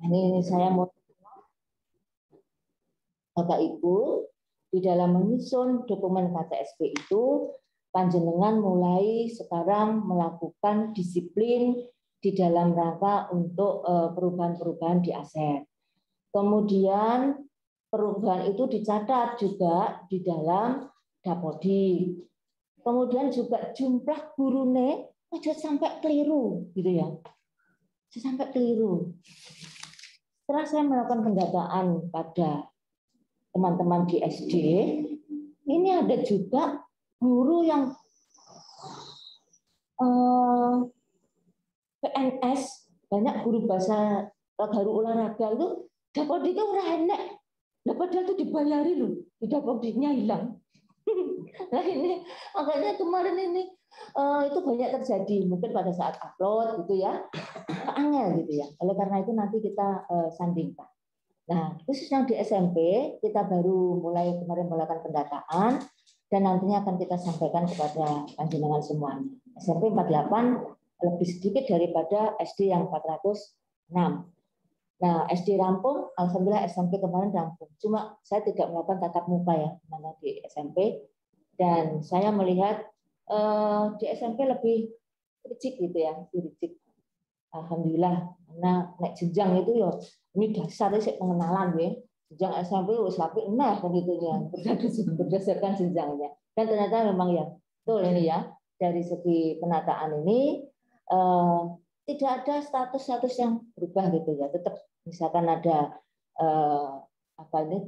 Ini saya mau Bapak Ibu, di dalam menyusun dokumen KTSP itu, panjenengan mulai sekarang melakukan disiplin di dalam rangka untuk perubahan-perubahan di aset. Kemudian perubahan itu dicatat juga di dalam Dapodi. Kemudian juga jumlah gurune aja sampai keliru, gitu ya. Sampai keliru. Setelah saya melakukan pendataan pada teman-teman di SD, ini ada juga guru yang PNS, banyak guru bahasa guru olahraga itu dapat itu ora enek. Dapat dia tuh dibayari loh, tidak produknya hilang. Nah ini makanya kemarin ini itu banyak terjadi mungkin pada saat upload gitu ya, angel gitu ya. Oleh karena itu nanti kita sandingkan. Nah, khusus yang di SMP, kita baru mulai kemarin melakukan pendataan, dan nantinya akan kita sampaikan kepada panjenengan semuanya. SMP 48 lebih sedikit daripada SD yang 406. Nah, SD rampung, alhamdulillah SMP kemarin rampung. Cuma saya tidak melakukan tatap muka ya, mana di SMP. Dan saya melihat di SMP lebih ricik gitu ya, lebih ricik. Alhamdulillah, karena naik jenjang itu ya ini dasarnya sih pengenalan ya. Jenjang SMP wis apik nah begitunya berdasarkan jenjangnya. Dan ternyata memang ya betul ini ya, dari segi penataan ini tidak ada status-status yang berubah gitu ya. Tetap misalkan ada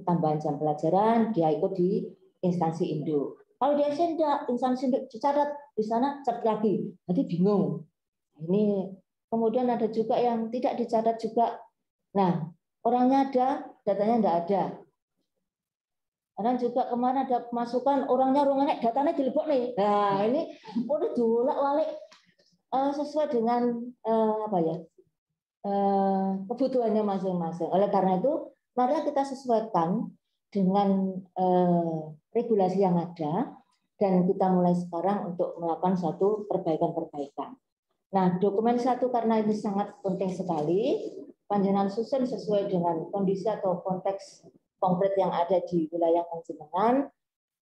tambahan jam pelajaran, dia ikut di instansi induk. Kalau dia tidak instansi induk dicatat di sana cat lagi, nanti bingung. Ini kemudian ada juga yang tidak dicatat juga. Nah, orangnya ada, datanya tidak ada. Karena juga kemarin ada masukan orangnya datanya dilebok nih. Nah, ini udah diulak-walik sesuai dengan kebutuhannya masing-masing. Oleh karena itu, mari kita sesuaikan dengan regulasi yang ada dan kita mulai sekarang untuk melakukan satu perbaikan-perbaikan. Nah, dokumen 1 karena ini sangat penting sekali, panjenengan susun sesuai dengan kondisi atau konteks konkret yang ada di wilayah panjenengan,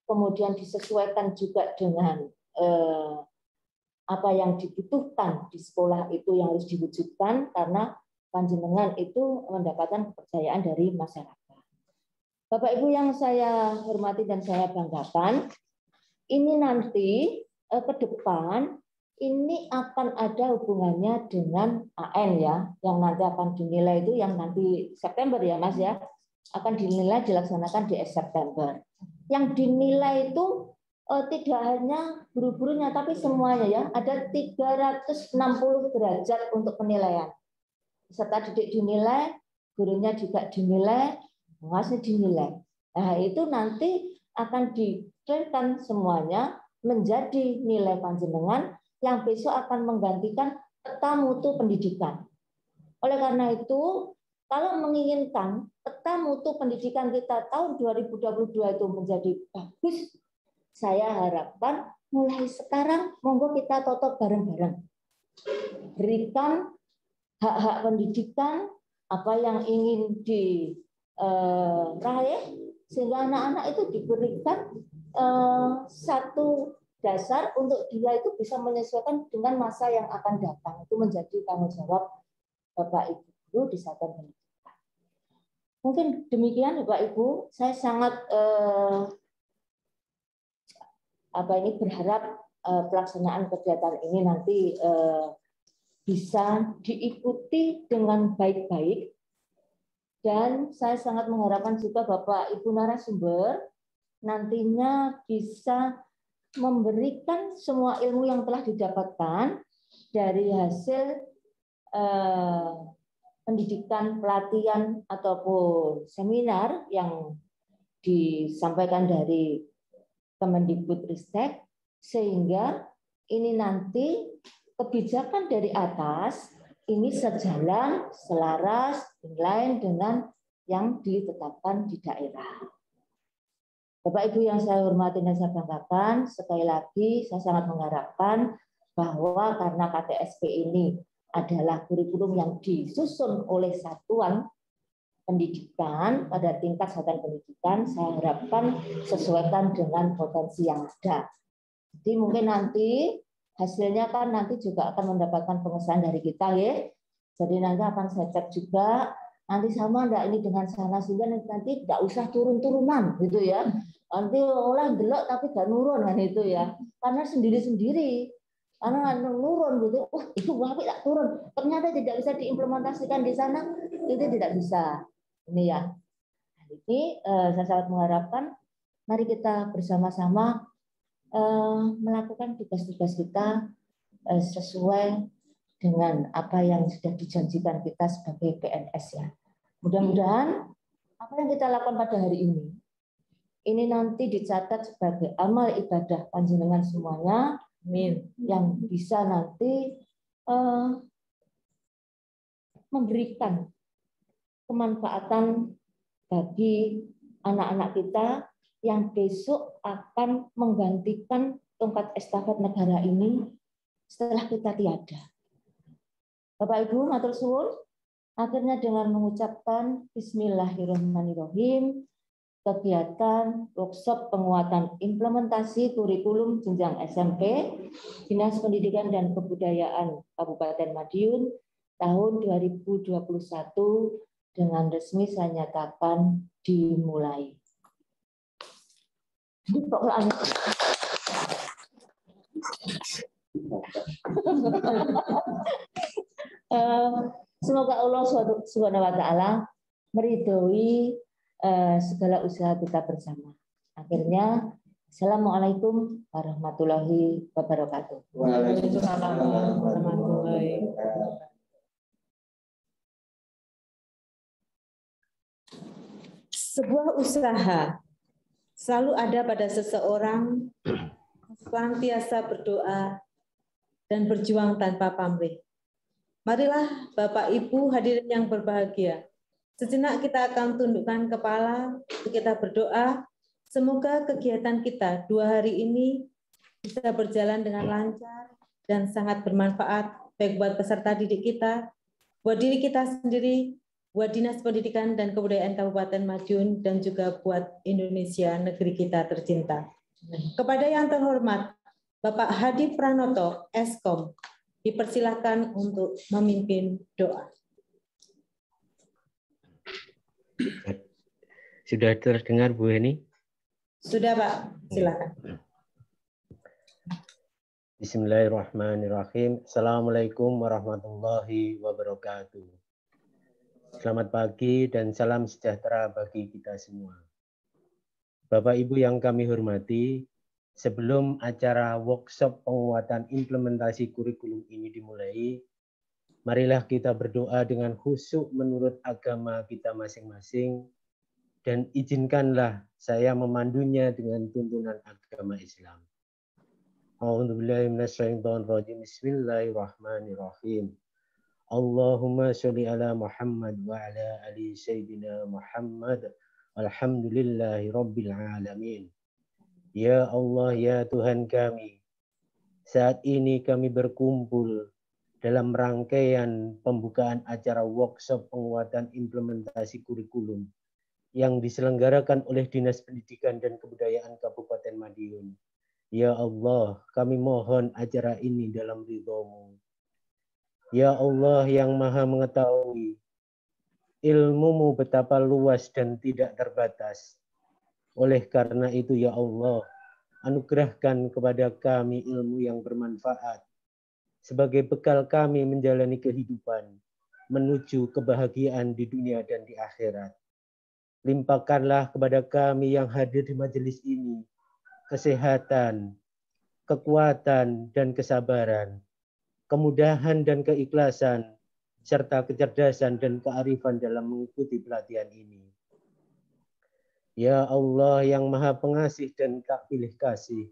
kemudian disesuaikan juga dengan apa yang dibutuhkan di sekolah itu yang harus diwujudkan, karena panjenengan itu mendapatkan kepercayaan dari masyarakat. Bapak Ibu yang saya hormati dan saya banggakan, ini nanti ke depan ini akan ada hubungannya dengan AN ya, yang nanti akan dinilai itu yang nanti September ya Mas ya, akan dinilai dilaksanakan di September. Yang dinilai itu tidak hanya guru-gurunya tapi semuanya ya, ada 360 derajat untuk penilaian. Peserta didik dinilai, gurunya juga dinilai, pengawas dinilai. Nah itu nanti akan ditransfer semuanya menjadi nilai panjenengan yang besok akan menggantikan peta mutu pendidikan. Oleh karena itu, kalau menginginkan peta mutu pendidikan kita tahun 2022 itu menjadi bagus, saya harapkan mulai sekarang monggo kita totok bareng-bareng. Berikan hak-hak pendidikan, apa yang ingin diraih, sehingga anak-anak itu diberikan satu dasar untuk dia itu bisa menyesuaikan dengan masa yang akan datang. Itu menjadi tanggung jawab Bapak Ibu guru di satuan pendidikan. Mungkin demikian Bapak Ibu, saya sangat berharap pelaksanaan kegiatan ini nanti bisa diikuti dengan baik-baik, dan saya sangat mengharapkan juga Bapak Ibu narasumber nantinya bisa memberikan semua ilmu yang telah didapatkan dari hasil pendidikan, pelatihan, ataupun seminar yang disampaikan dari Kemendikbudristek, sehingga ini nanti kebijakan dari atas ini sejalan, selaras, inline dengan yang ditetapkan di daerah. Bapak Ibu yang saya hormati dan saya banggakan, sekali lagi saya sangat mengharapkan bahwa karena KTSP ini adalah kurikulum yang disusun oleh satuan pendidikan pada tingkat satuan pendidikan. Saya harapkan sesuaikan dengan potensi yang ada. Jadi mungkin nanti hasilnya kan nanti juga akan mendapatkan pengesahan dari kita ya. Jadi nanti akan saya cek juga nanti sama enggak ini dengan sana, sehingga nanti tidak usah turun-turunan gitu ya. Nanti oleh delok tapi gak nurun kan itu ya. Karena sendiri-sendiri. Karena nurun gitu, wah itu tapi tak turun. Ternyata tidak bisa diimplementasikan di sana, itu tidak bisa. Ini ya. Ini saya sangat mengharapkan mari kita bersama-sama melakukan tugas-tugas kita sesuai dengan apa yang sudah dijanjikan kita sebagai PNS ya. Mudah-mudahan apa yang kita lakukan pada hari ini nanti dicatat sebagai amal ibadah panjenengan semuanya. Amin. Yang bisa nanti memberikan kemanfaatan bagi anak-anak kita yang besok akan menggantikan tongkat estafet negara ini setelah kita tiada. Bapak Ibu, matur suwun. Akhirnya dengan mengucapkan Bismillahirrahmanirrahim, kegiatan workshop penguatan implementasi kurikulum jenjang SMP Dinas Pendidikan dan Kebudayaan Kabupaten Madiun tahun 2021 dengan resmi saya nyatakan dimulai. Semoga Allah Subhanahu wa taala meridhoi segala usaha kita bersama. Akhirnya, Assalamualaikum warahmatullahi wabarakatuh. Waalaikumsalam warahmatullahi wabarakatuh. Sebuah usaha selalu ada pada seseorang senantiasa berdoa dan berjuang tanpa pamrih. Marilah Bapak Ibu hadirin yang berbahagia, sejenak kita akan tundukkan kepala, kita berdoa, semoga kegiatan kita 2 hari ini bisa berjalan dengan lancar dan sangat bermanfaat, baik buat peserta didik kita, buat diri kita sendiri, buat Dinas Pendidikan dan Kebudayaan Kabupaten Madiun, dan juga buat Indonesia, negeri kita tercinta. Kepada yang terhormat, Bapak Hadi Pranoto, Eskom, dipersilakan untuk memimpin doa. Sudah terdengar Bu Heni? Sudah Pak, silakan. Bismillahirrahmanirrahim. Assalamualaikum warahmatullahi wabarakatuh. Selamat pagi dan salam sejahtera bagi kita semua. Bapak Ibu yang kami hormati, sebelum acara workshop penguatan implementasi kurikulum ini dimulai, marilah kita berdoa dengan khusyuk menurut agama kita masing-masing, dan izinkanlah saya memandunya dengan tuntunan agama Islam. A'udzubillahi minasyaitonirrajim. Bismillahirrahmanirrahim. Allahumma sholli ala Muhammad wa ala ali sayyidina Muhammad. Alhamdulillahi rabbil alamin. Ya Allah, ya Tuhan kami, saat ini kami berkumpul dalam rangkaian pembukaan acara workshop penguatan implementasi kurikulum yang diselenggarakan oleh Dinas Pendidikan dan Kebudayaan Kabupaten Madiun. Ya Allah, kami mohon acara ini dalam ridho-Mu. Ya Allah yang Maha Mengetahui, ilmu-Mu betapa luas dan tidak terbatas. Oleh karena itu ya Allah, anugerahkan kepada kami ilmu yang bermanfaat sebagai bekal kami menjalani kehidupan menuju kebahagiaan di dunia dan di akhirat. Limpahkanlah kepada kami yang hadir di majelis ini kesehatan, kekuatan dan kesabaran, kemudahan dan keikhlasan, serta kecerdasan dan kearifan dalam mengikuti pelatihan ini. Ya Allah yang Maha Pengasih dan tak pilih kasih,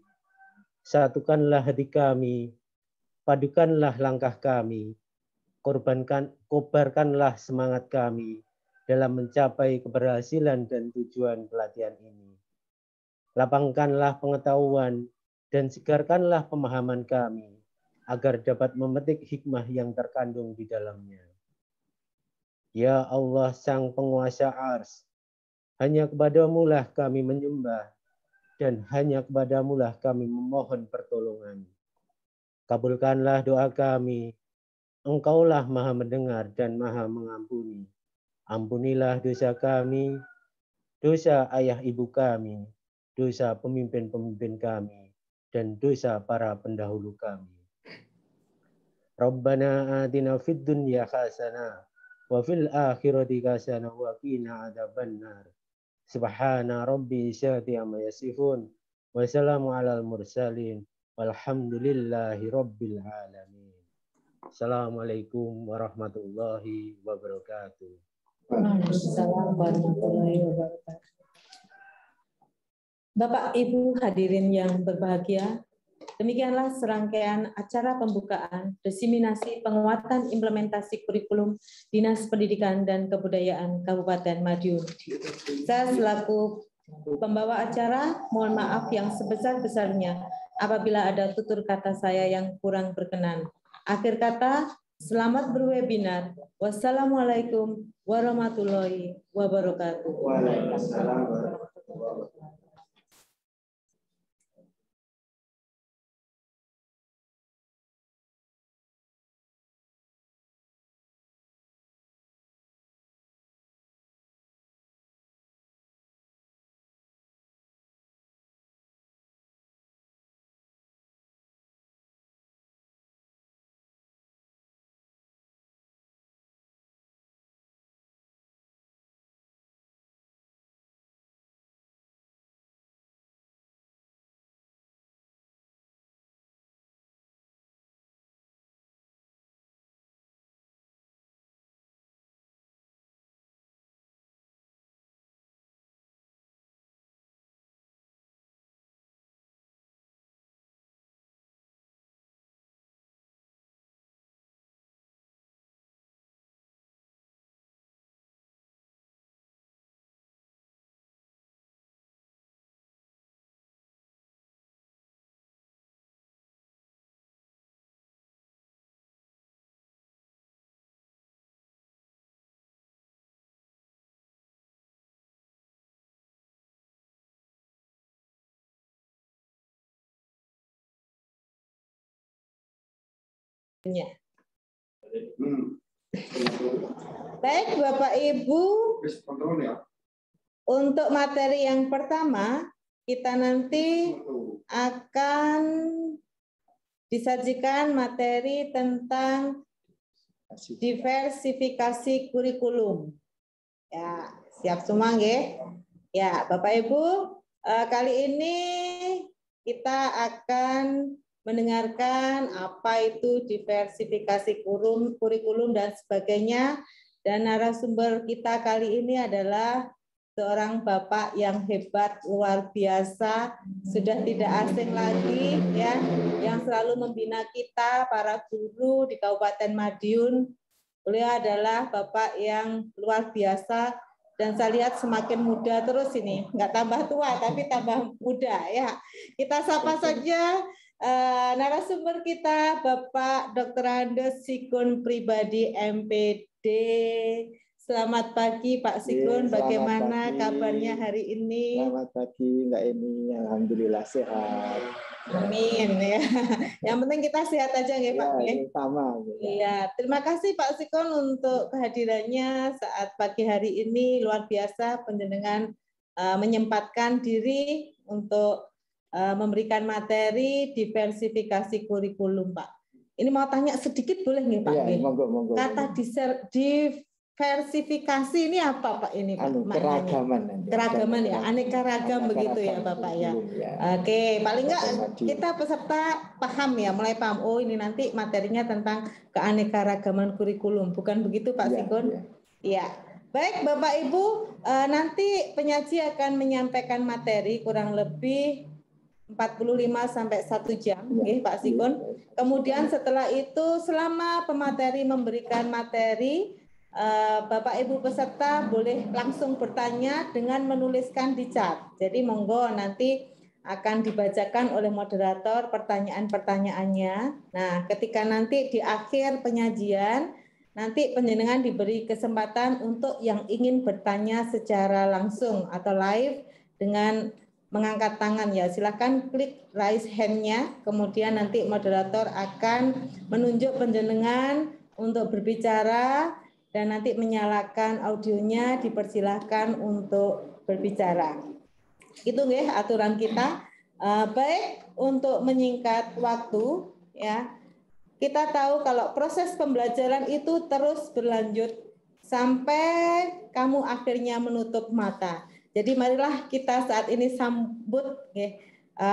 satukanlah hati kami, padukanlah langkah kami, kobarkanlah semangat kami dalam mencapai keberhasilan dan tujuan pelatihan ini. Lapangkanlah pengetahuan dan segarkanlah pemahaman kami, agar dapat memetik hikmah yang terkandung di dalamnya. Ya Allah Sang Penguasa Ars, hanya kepadamu-lah kami menyembah, dan hanya kepadamu-lah kami memohon pertolongan. Kabulkanlah doa kami, Engkaulah Maha mendengar dan Maha mengampuni. Ampunilah dosa kami, dosa ayah ibu kami, dosa pemimpin-pemimpin kami, dan dosa para pendahulu kami. Rabbana atina fid dunya hasanah wa fil akhirati hasanah wa qina adzabannar. Subhana rabbi izzati amma yasifun wa salamun alal mursalin walhamdulillahi rabbil alamin. Assalamualaikum warahmatullahi wabarakatuh. Waalaikumsalam warahmatullahi wabarakatuh. Bapak Ibu hadirin yang berbahagia, demikianlah serangkaian acara pembukaan diseminasi penguatan implementasi kurikulum Dinas Pendidikan dan Kebudayaan Kabupaten Madiun. Saya selaku pembawa acara, mohon maaf yang sebesar-besarnya apabila ada tutur kata saya yang kurang berkenan. Akhir kata, selamat berwebinar. Wassalamualaikum warahmatullahi wabarakatuh. Waalaikumsalam warahmatullahi wabarakatuh. Baik Bapak Ibu, untuk materi yang pertama kita nanti akan disajikan materi tentang diversifikasi kurikulum. Ya, siap semua nggih? Ya, Bapak Ibu, kali ini kita akan mendengarkan apa itu diversifikasi kurikulum dan sebagainya. Dan narasumber kita kali ini adalah seorang Bapak yang hebat, luar biasa, sudah tidak asing lagi, ya, yang selalu membina kita, para guru di Kabupaten Madiun. Beliau adalah Bapak yang luar biasa, dan saya lihat semakin muda terus ini, nggak tambah tua, tapi tambah muda, ya. Kita sapa saja narasumber kita, Bapak Dr. Andes Sikun Pribadi, MPD. Selamat pagi Pak Sikun, bagaimana pagi. Kabarnya hari ini? Selamat pagi Mbak Eni, alhamdulillah sehat. Amin ya. Yang penting kita sehat aja ya Pak. Ya, sama. Iya, terima kasih Pak Sikun untuk kehadirannya saat pagi hari ini, luar biasa penjenengan menyempatkan diri untuk memberikan materi diversifikasi kurikulum Pak. Ini mau tanya sedikit boleh nggih Pak? Ya, monggo. Kata diversifikasi ini apa Pak ini Pak? Keragaman ya, aneka ragam begitu ya Bapak ya. Oke, paling enggak kita peserta paham ya, mulai paham. Oh ini nanti materinya tentang keanekaragaman kurikulum, bukan begitu Pak Sikun? Iya. Baik Bapak Ibu, nanti penyaji akan menyampaikan materi kurang lebih 45 sampai 1 jam, ya, Pak Sikun. Kemudian setelah itu selama pemateri memberikan materi, Bapak Ibu peserta boleh langsung bertanya dengan menuliskan di chat. Jadi monggo nanti akan dibacakan oleh moderator pertanyaan-pertanyaannya. Nah, ketika nanti di akhir penyajian, nanti panjenengan diberi kesempatan untuk yang ingin bertanya secara langsung atau live dengan mengangkat tangan ya. Silakan klik raise hand-nya, kemudian nanti moderator akan menunjuk panjenengan untuk berbicara dan nanti menyalakan audionya, dipersilahkan untuk berbicara. Itu nggih aturan kita. Baik, untuk menyingkat waktu ya. Kita tahu kalau proses pembelajaran itu terus berlanjut sampai kamu akhirnya menutup mata. Jadi marilah kita saat ini sambut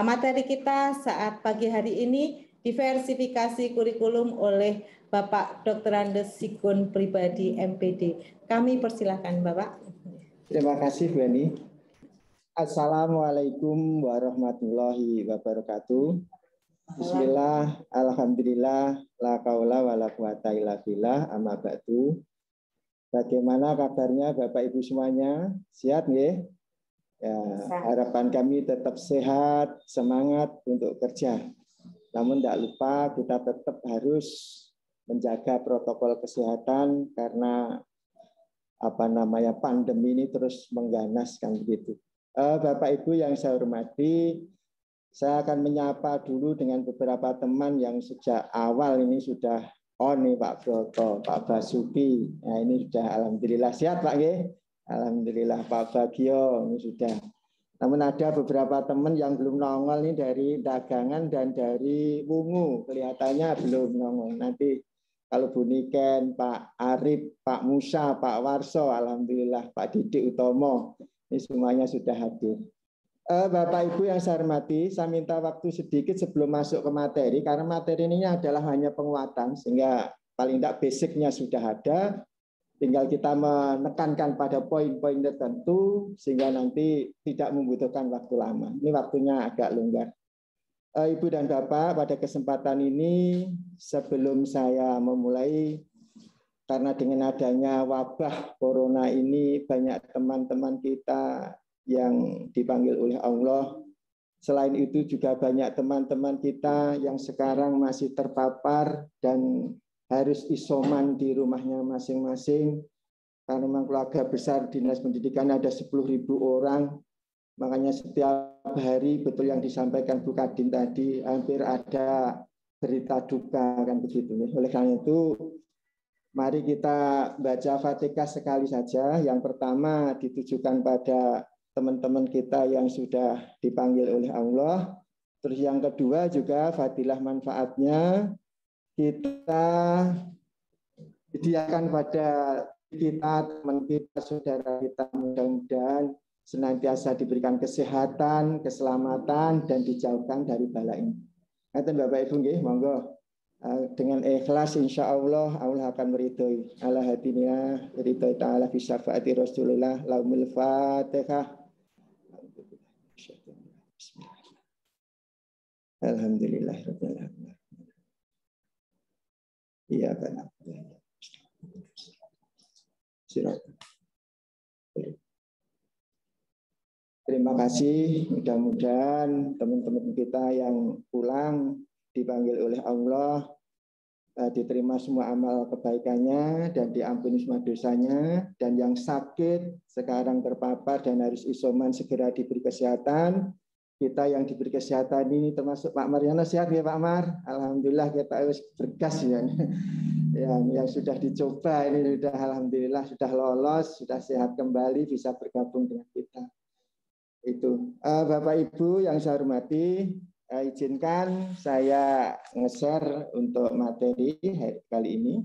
materi kita saat pagi hari ini diversifikasi kurikulum oleh Bapak Dr. Andes Sikun Pribadi MPD. Kami persilahkan Bapak. Terima kasih Bu Eni. Assalamualaikum warahmatullahi wabarakatuh. Bismillah, alhamdulillah, la kaula wa la quwata illa billah, amma ba'du. Bagaimana kabarnya Bapak Ibu semuanya? Sehat nggih? Ya, harapan kami tetap sehat, semangat untuk kerja. Namun tidak lupa kita tetap harus menjaga protokol kesehatan karena pandemi ini terus mengganaskan begitu. Bapak Ibu yang saya hormati, saya akan menyapa dulu dengan beberapa teman yang sejak awal ini sudah on nih, Pak Broto, Pak Basuki. Nah, ini sudah alhamdulillah sehat Pak nggih. Alhamdulillah Pak Bagio ini sudah. Namun ada beberapa teman yang belum nongol nih dari dagangan dan dari Wungu, kelihatannya belum nongol. Nanti kalau Bu Niken, Pak Arif, Pak Musa, Pak Warso, alhamdulillah Pak Didik Utomo, ini semuanya sudah hadir. Bapak Ibu yang saya hormati, saya minta waktu sedikit sebelum masuk ke materi, karena materi ini adalah hanya penguatan, sehingga paling tidak basicnya sudah ada, tinggal kita menekankan pada poin-poin tertentu, sehingga nanti tidak membutuhkan waktu lama. Ini waktunya agak longgar. Ibu dan Bapak, pada kesempatan ini, sebelum saya memulai, karena dengan adanya wabah corona ini, banyak teman-teman kita yang dipanggil oleh Allah. Selain itu juga banyak teman-teman kita yang sekarang masih terpapar dan harus isoman di rumahnya masing-masing. Karena memang keluarga besar Dinas Pendidikan ada 10.000 orang. Makanya setiap hari betul yang disampaikan Bu Kadin tadi, hampir ada berita duka kan begitu. Oleh karena itu, mari kita baca Fatihah sekali saja. Yang pertama ditujukan pada teman-teman kita yang sudah dipanggil oleh Allah. Terus yang kedua juga fadilah manfaatnya kita sediakan pada kita, teman kita, saudara kita, mudah-mudahan senantiasa diberikan kesehatan, keselamatan, dan dijauhkan dari bala ini. Ngaten Bapak Ibu nggih, monggo. Dengan ikhlas insya Allah akan meridhoi ala hatinya ridhoi ta'ala fi syafaati Rasulullah laumul Fatihah. Alhamdulillahirabbil alamin. Iya kan. Terima kasih, mudah-mudahan teman-teman kita yang pulang dipanggil oleh Allah, diterima semua amal kebaikannya dan diampuni semua dosanya, dan yang sakit sekarang terpapar dan harus isoman segera diberi kesehatan. Kita yang diberi kesehatan ini termasuk Pak Mariana, sehat ya Pak Mar? Alhamdulillah kita harus bergas ya. Yang sudah dicoba ini sudah alhamdulillah sudah lolos, sudah sehat kembali, bisa bergabung dengan kita. Itu Bapak Ibu yang saya hormati, izinkan saya nge-share untuk materi kali ini.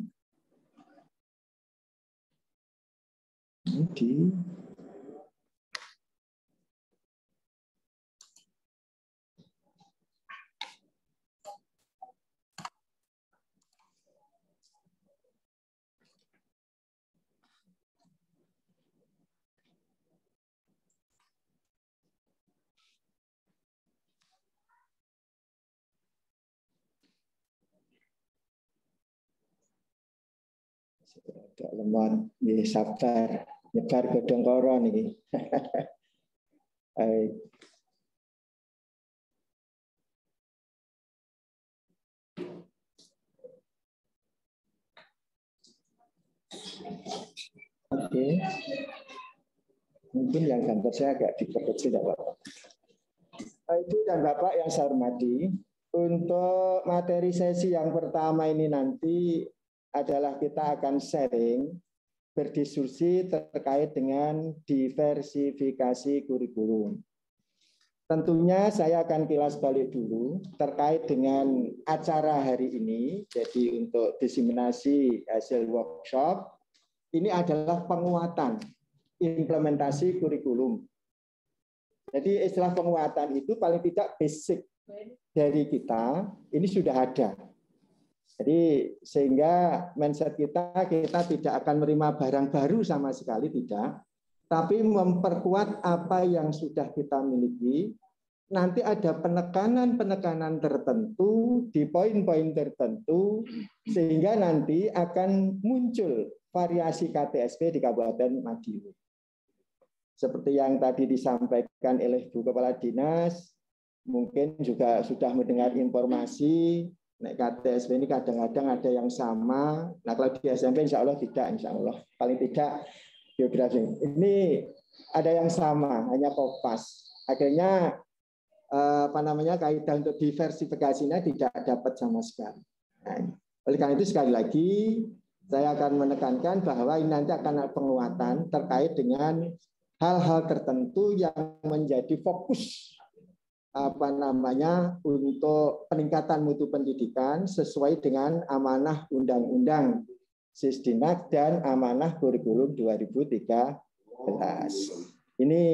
Agak lemon, sabar, nyebar godong koron ini. Oke. Mungkin yang gambar saya agak diperkecil ya Pak. Ibu dan Bapak yang saya hormati, untuk materi sesi yang pertama ini nanti adalah kita akan sharing, berdiskusi terkait dengan diversifikasi kurikulum. Tentunya saya akan kilas balik dulu terkait dengan acara hari ini. Jadi untuk diseminasi hasil workshop, ini adalah penguatan implementasi kurikulum. Jadi istilah penguatan itu paling tidak basic dari kita, ini sudah ada. Jadi sehingga mindset kita tidak akan menerima barang baru sama sekali, tidak. Tapi memperkuat apa yang sudah kita miliki. Nanti ada penekanan-penekanan tertentu di poin-poin tertentu sehingga nanti akan muncul variasi KTSP di Kabupaten Madiun. Seperti yang tadi disampaikan oleh Bu Kepala Dinas, mungkin juga sudah mendengar informasi, KTSP ini kadang-kadang ada yang sama. Nah kalau di SMP insya Allah tidak, insya Allah. Paling tidak geografi. Ini ada yang sama, hanya kopas. Akhirnya kaidah untuk diversifikasinya tidak dapat sama sekali. Nah, oleh karena itu sekali lagi saya akan menekankan bahwa ini nanti akan ada penguatan terkait dengan hal-hal tertentu yang menjadi fokus untuk peningkatan mutu pendidikan sesuai dengan amanah Undang-Undang Sisdiknas dan amanah kurikulum 2013. Ini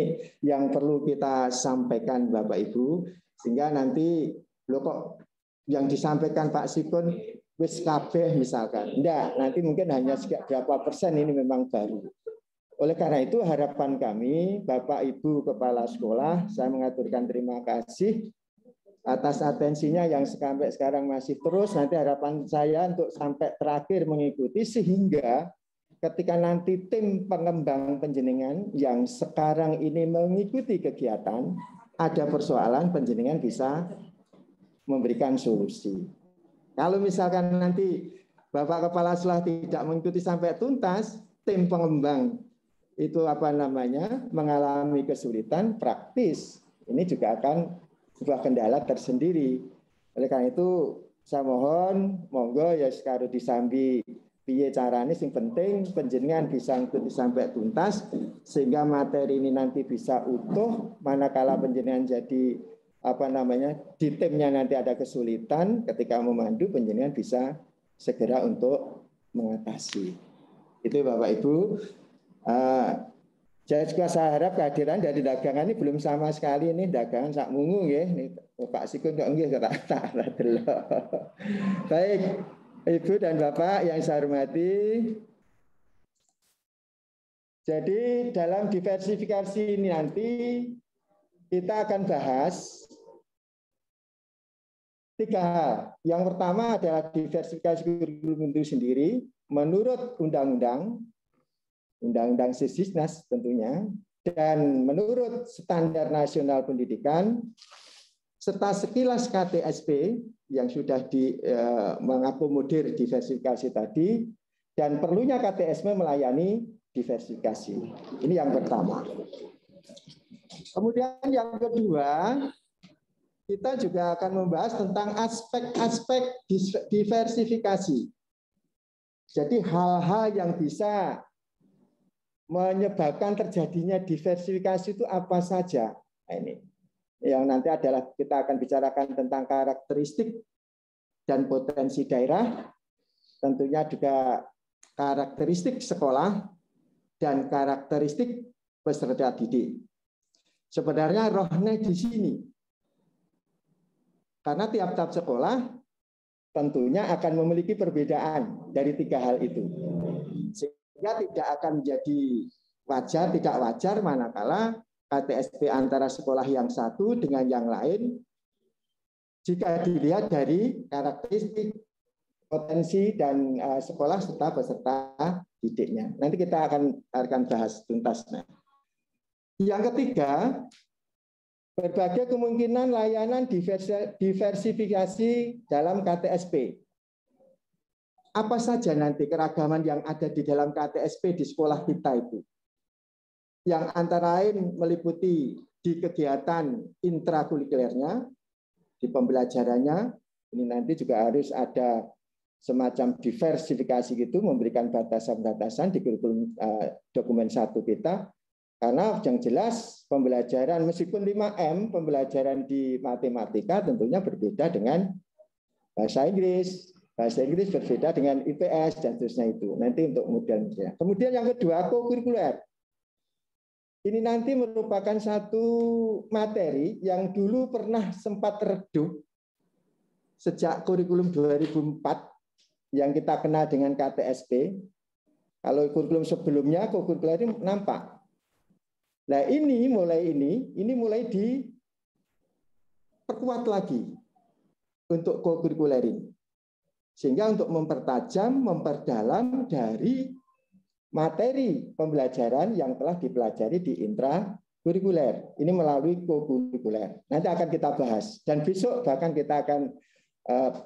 yang perlu kita sampaikan Bapak Ibu, sehingga nanti kok yang disampaikan Pak Sikun wis kabeh misalkan. Enggak, nanti mungkin hanya berapa persen ini memang baru. Oleh karena itu harapan kami Bapak Ibu Kepala Sekolah, saya mengaturkan terima kasih atas atensinya yang sampai sekarang masih terus. Nanti harapan saya untuk sampai terakhir mengikuti sehingga ketika nanti tim pengembang penjenengan yang sekarang ini mengikuti kegiatan, ada persoalan penjenengan bisa memberikan solusi. Kalau misalkan nanti Bapak Kepala Sekolah tidak mengikuti sampai tuntas, tim pengembang itu mengalami kesulitan praktis. Ini juga akan sebuah kendala tersendiri. Oleh karena itu saya mohon monggo ya sekarang disambi piye carane, sing penting panjenengan bisa ngikuti sampai tuntas sehingga materi ini nanti bisa utuh. Manakala panjenengan jadi di timnya nanti ada kesulitan ketika memandu, panjenengan bisa segera untuk mengatasi. Itu Bapak Ibu. Saya harap kehadiran dari dagangan ini belum sama sekali ini dagangan sak mungu ya. Pak Sikun kok nggih tak delok. Baik, Ibu dan Bapak yang saya hormati. Jadi dalam diversifikasi ini nanti kita akan bahas 3 hal. Yang pertama adalah diversifikasi kurikulum itu sendiri menurut Undang-Undang Sisdiknas tentunya, dan menurut standar nasional pendidikan, serta sekilas KTSP yang sudah mengakomodir diversifikasi tadi, dan perlunya KTSP melayani diversifikasi. Ini yang pertama. Kemudian yang kedua, kita juga akan membahas tentang aspek-aspek diversifikasi. Jadi hal-hal yang bisa menyebabkan terjadinya diversifikasi itu apa saja? Nah, ini yang nanti adalah kita akan bicarakan tentang karakteristik dan potensi daerah, tentunya juga karakteristik sekolah dan karakteristik peserta didik. Sebenarnya rohnya di sini, karena tiap-tiap sekolah tentunya akan memiliki perbedaan dari 3 hal itu. Sehingga tidak akan menjadi wajar, tidak wajar manakala KTSP antara sekolah yang satu dengan yang lain jika dilihat dari karakteristik, potensi, dan sekolah serta peserta didiknya. Nanti kita akan bahas tuntasnya. Yang ketiga, berbagai kemungkinan layanan diversifikasi dalam KTSP. apa saja nanti keragaman yang ada di dalam KTSP di sekolah kita itu. Yang antara lain meliputi di kegiatan intrakurikulernya, di pembelajarannya, ini nanti juga harus ada semacam diversifikasi gitu, memberikan batasan-batasan di kurikulum dokumen 1 kita. Karena yang jelas pembelajaran meskipun 5M, pembelajaran di matematika tentunya berbeda dengan bahasa Inggris. Bahasa Inggris berbeda dengan IPS dan seterusnya itu. Nanti untuk model-modelnya. Kemudian yang kedua, kokurikuler. Ini nanti merupakan satu materi yang dulu pernah sempat redup sejak kurikulum 2004 yang kita kenal dengan KTSP. Kalau kurikulum sebelumnya, kokurikuler ini nampak. Nah ini mulai diperkuat lagi untuk kokurikuler ini. Sehingga untuk mempertajam, memperdalam dari materi pembelajaran yang telah dipelajari di intrakurikuler. Ini melalui kokurikuler. Nanti akan kita bahas. Dan besok bahkan kita akan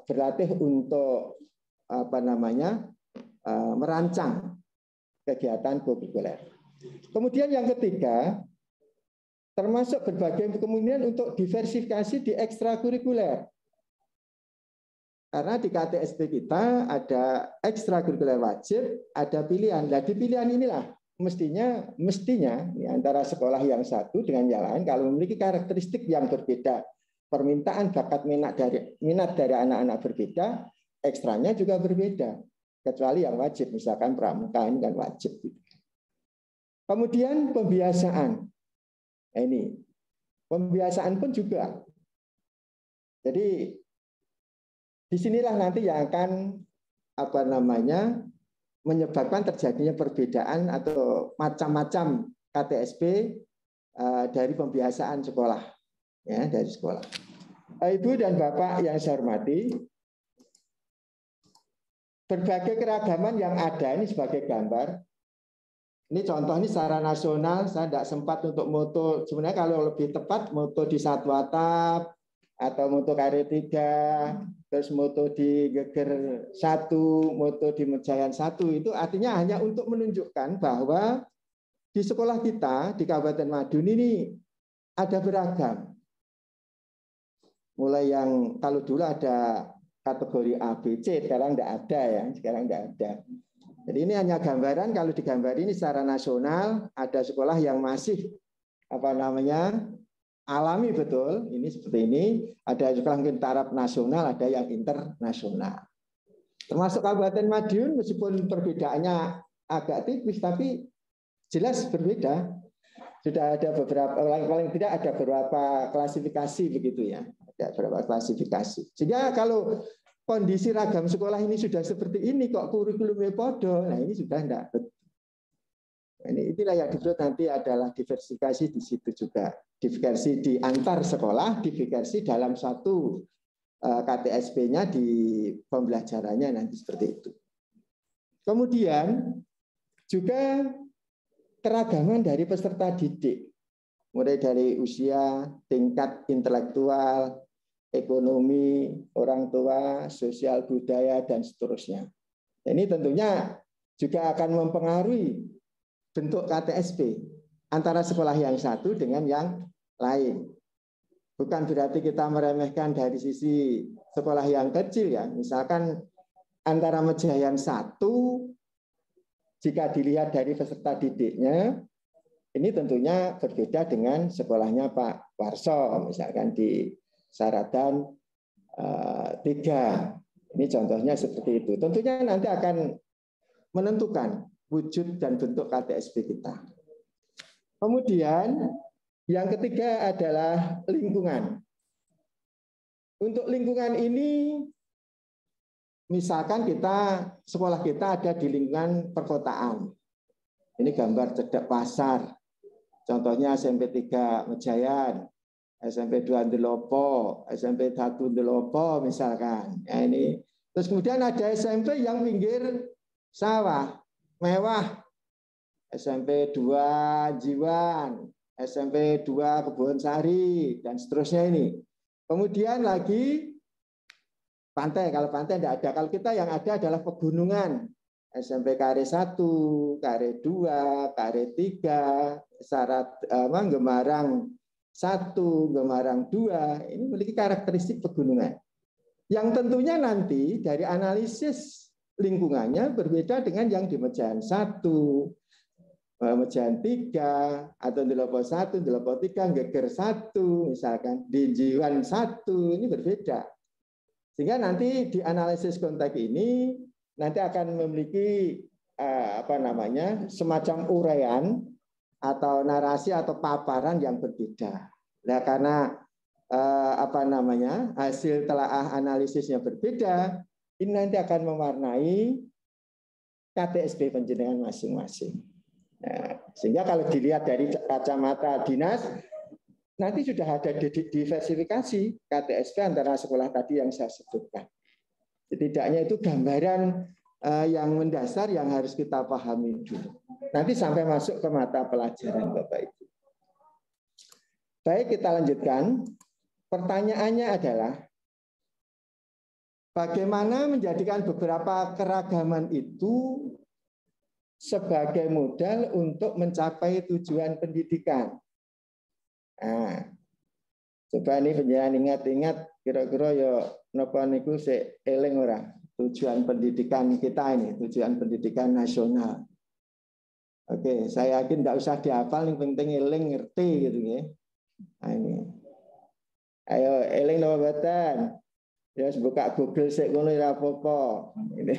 berlatih untuk merancang kegiatan kokurikuler. Kemudian yang ketiga, termasuk berbagai kemungkinan untuk diversifikasi di ekstrakurikuler. Karena di KTSP kita ada ekstrakurikuler wajib, ada pilihan. Nah, di pilihan inilah mestinya antara sekolah yang satu dengan yang lain kalau memiliki karakteristik yang berbeda, permintaan bakat minat dari anak-anak berbeda, ekstranya juga berbeda. Kecuali yang wajib, misalkan pramuka ini kan wajib. Kemudian pembiasaan. Nah, ini pembiasaan pun juga. Jadi disinilah nanti yang akan menyebabkan terjadinya perbedaan atau macam-macam KTSP dari pembiasaan sekolah, ya dari sekolah. Ibu dan Bapak yang saya hormati, berbagai keragaman yang ada ini sebagai gambar. Ini contoh ini secara nasional, saya tidak sempat untuk moto. Sebenarnya kalau lebih tepat moto di Satu Atap atau moto Karya 3, terus moto di Geger 1, moto di Mejayan 1, itu artinya hanya untuk menunjukkan bahwa di sekolah kita di Kabupaten Madiun ini ada beragam. Mulai yang kalau dulu ada kategori A, B, C, sekarang tidak ada ya, sekarang tidak ada. Jadi ini hanya gambaran, kalau digambar ini secara nasional ada sekolah yang masih alami betul, ini seperti ini, ada sekolah mungkin taraf nasional, ada yang internasional. Termasuk Kabupaten Madiun, meskipun perbedaannya agak tipis, tapi jelas berbeda. Sudah ada beberapa, paling tidak ada beberapa klasifikasi begitu ya, ada beberapa klasifikasi. Sehingga kalau kondisi ragam sekolah ini sudah seperti ini, kok kurikulumnya podo, nah ini sudah tidak betul. Inilah yang disebut nanti adalah diversifikasi di situ juga. Diversifikasi di antar sekolah, diversifikasi dalam satu KTSP-nya di pembelajarannya nanti seperti itu. Kemudian juga keragaman dari peserta didik, mulai dari usia, tingkat intelektual, ekonomi, orang tua, sosial budaya, dan seterusnya. Ini tentunya juga akan mempengaruhi bentuk KTSP antara sekolah yang satu dengan yang lain. Bukan berarti kita meremehkan dari sisi sekolah yang kecil ya. Misalkan antara Mejayan 1, jika dilihat dari peserta didiknya, ini tentunya berbeda dengan sekolahnya Pak Warso, misalkan di Saradan 3. Ini contohnya seperti itu. Tentunya nanti akan menentukan wujud dan bentuk KTSP kita. Kemudian yang ketiga adalah lingkungan. Untuk lingkungan ini, misalkan sekolah kita ada di lingkungan perkotaan. Ini gambar cedak pasar. Contohnya SMP 3 Mejayan, SMP 2 Ndelopo, SMP 1 Ndelopo misalkan. Ya, ini. Terus kemudian ada SMP yang pinggir sawah, mewah, SMP 2 Jiwan, SMP 2 Kebon Sari, dan seterusnya ini. Kemudian lagi pantai. Kalau pantai tidak ada. Kalau kita yang ada adalah pegunungan. SMP Kare 1, Kare 2, Kare 3, syarat Gemarang 1, Gemarang 2, ini memiliki karakteristik pegunungan. Yang tentunya nanti dari analisis lingkungannya berbeda dengan yang di Mejahan 1, Mejahan 3, atau Ndelopo 1, Ndelopo 3, Geger 1, misalkan, di Jiwan 1, ini berbeda. Sehingga nanti di analisis konteks ini nanti akan memiliki semacam uraian atau narasi atau paparan yang berbeda. Nah, karena hasil telaah analisisnya berbeda, ini nanti akan mewarnai KTSP penjenengan masing-masing. Nah, sehingga kalau dilihat dari kacamata dinas, nanti sudah ada diversifikasi KTSP antara sekolah tadi yang saya sebutkan. Setidaknya itu gambaran yang mendasar yang harus kita pahami dulu. Nanti sampai masuk ke mata pelajaran Bapak Ibu. Baik, kita lanjutkan. Pertanyaannya adalah, bagaimana menjadikan beberapa keragaman itu sebagai modal untuk mencapai tujuan pendidikan? Nah, coba ini penjenengan ingat-ingat kira-kira ya napa niku sik eling ora tujuan pendidikan kita ini, tujuan pendidikan nasional. Oke, saya yakin enggak usah dihafal, yang penting eling ngerti gitu ya. Nah, ini. Ayo eling napa mboten? Ya buka Google sik ngono ora apa-apa. Ini.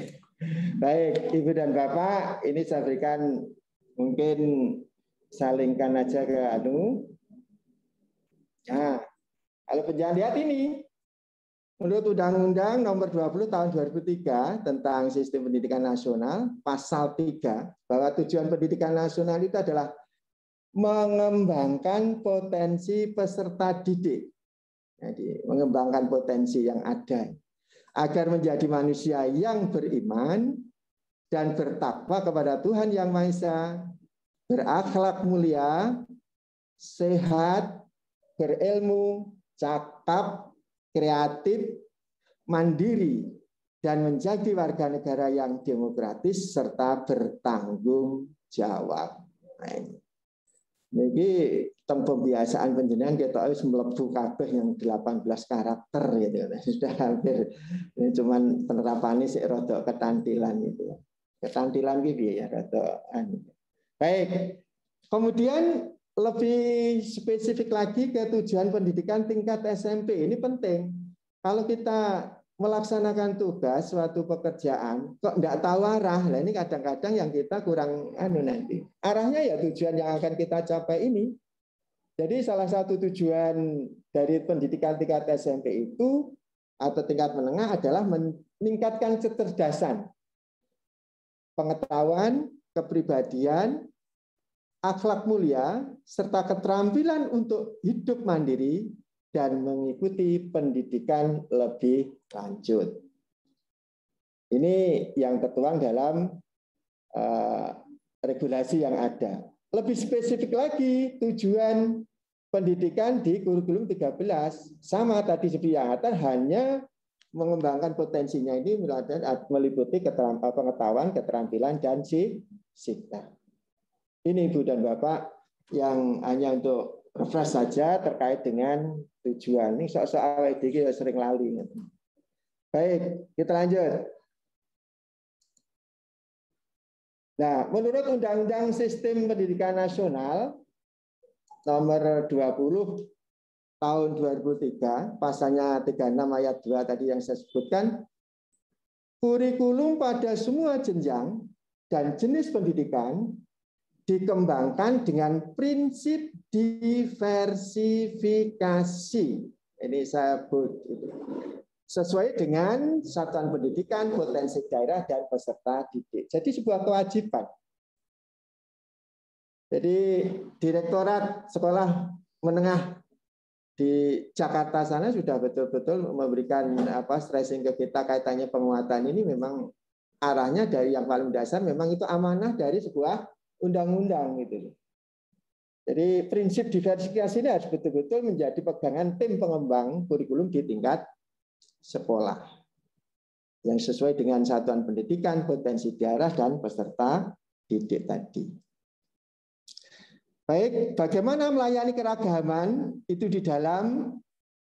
Baik, Ibu dan Bapak, ini saya berikan mungkin salingkan aja ke Nah, kalau penjangan lihat ini, menurut Undang-Undang Nomor 20 Tahun 2003 tentang Sistem Pendidikan Nasional, Pasal 3, bahwa tujuan pendidikan nasional itu adalah mengembangkan potensi peserta didik. Jadi, mengembangkan potensi yang ada agar menjadi manusia yang beriman dan bertakwa kepada Tuhan Yang Maha Esa, berakhlak mulia, sehat, berilmu, cakap, kreatif, mandiri, dan menjadi warga negara yang demokratis serta bertanggung jawab. Nah, ini pembiasaan penjenengan kita harus melebu kabeh yang 18 karakter gitu. Sudah hampir, ini cuman penerapannya sih rada ketantilan itu. Ketantilan gitu ya rada. Baik. Kemudian lebih spesifik lagi ke tujuan pendidikan tingkat SMP. Ini penting. Kalau kita melaksanakan tugas suatu pekerjaan, kok enggak tahu arah, nah ini kadang-kadang yang kita kurang nanti. Arahnya ya tujuan yang akan kita capai ini. Jadi salah satu tujuan dari pendidikan tingkat SMP itu atau tingkat menengah adalah meningkatkan kecerdasan, pengetahuan, kepribadian, akhlak mulia, serta keterampilan untuk hidup mandiri dan mengikuti pendidikan lebih lanjut. Ini yang tertuang dalam regulasi yang ada. Lebih spesifik lagi, tujuan pendidikan di kurikulum 13 sama tadi seperti yang ada, hanya mengembangkan potensinya ini meliputi pengetahuan, keterampilan, dan sikap. Ini Ibu dan Bapak yang hanya untuk refresh saja terkait dengan tujuan. Ini soal kita sering lali. Baik, kita lanjut. Nah, menurut Undang-Undang Sistem Pendidikan Nasional Nomor 20 Tahun 2003, pasalnya 36 ayat 2 tadi yang saya sebutkan, kurikulum pada semua jenjang dan jenis pendidikan dikembangkan dengan prinsip diversifikasi. Ini saya sebut sesuai dengan satuan pendidikan, potensi daerah, dan peserta didik. Jadi sebuah kewajiban. Jadi Direktorat Sekolah Menengah di Jakarta sana sudah betul-betul memberikan stressing ke kita kaitannya penguatan ini. Memang arahnya dari yang paling dasar memang itu amanah dari sebuah undang-undang gitu. Jadi prinsip diversifikasi ini harus betul-betul menjadi pegangan tim pengembang kurikulum di tingkat sekolah. yang sesuai dengan satuan pendidikan, potensi daerah, dan peserta didik tadi. Baik, bagaimana melayani keragaman itu di dalam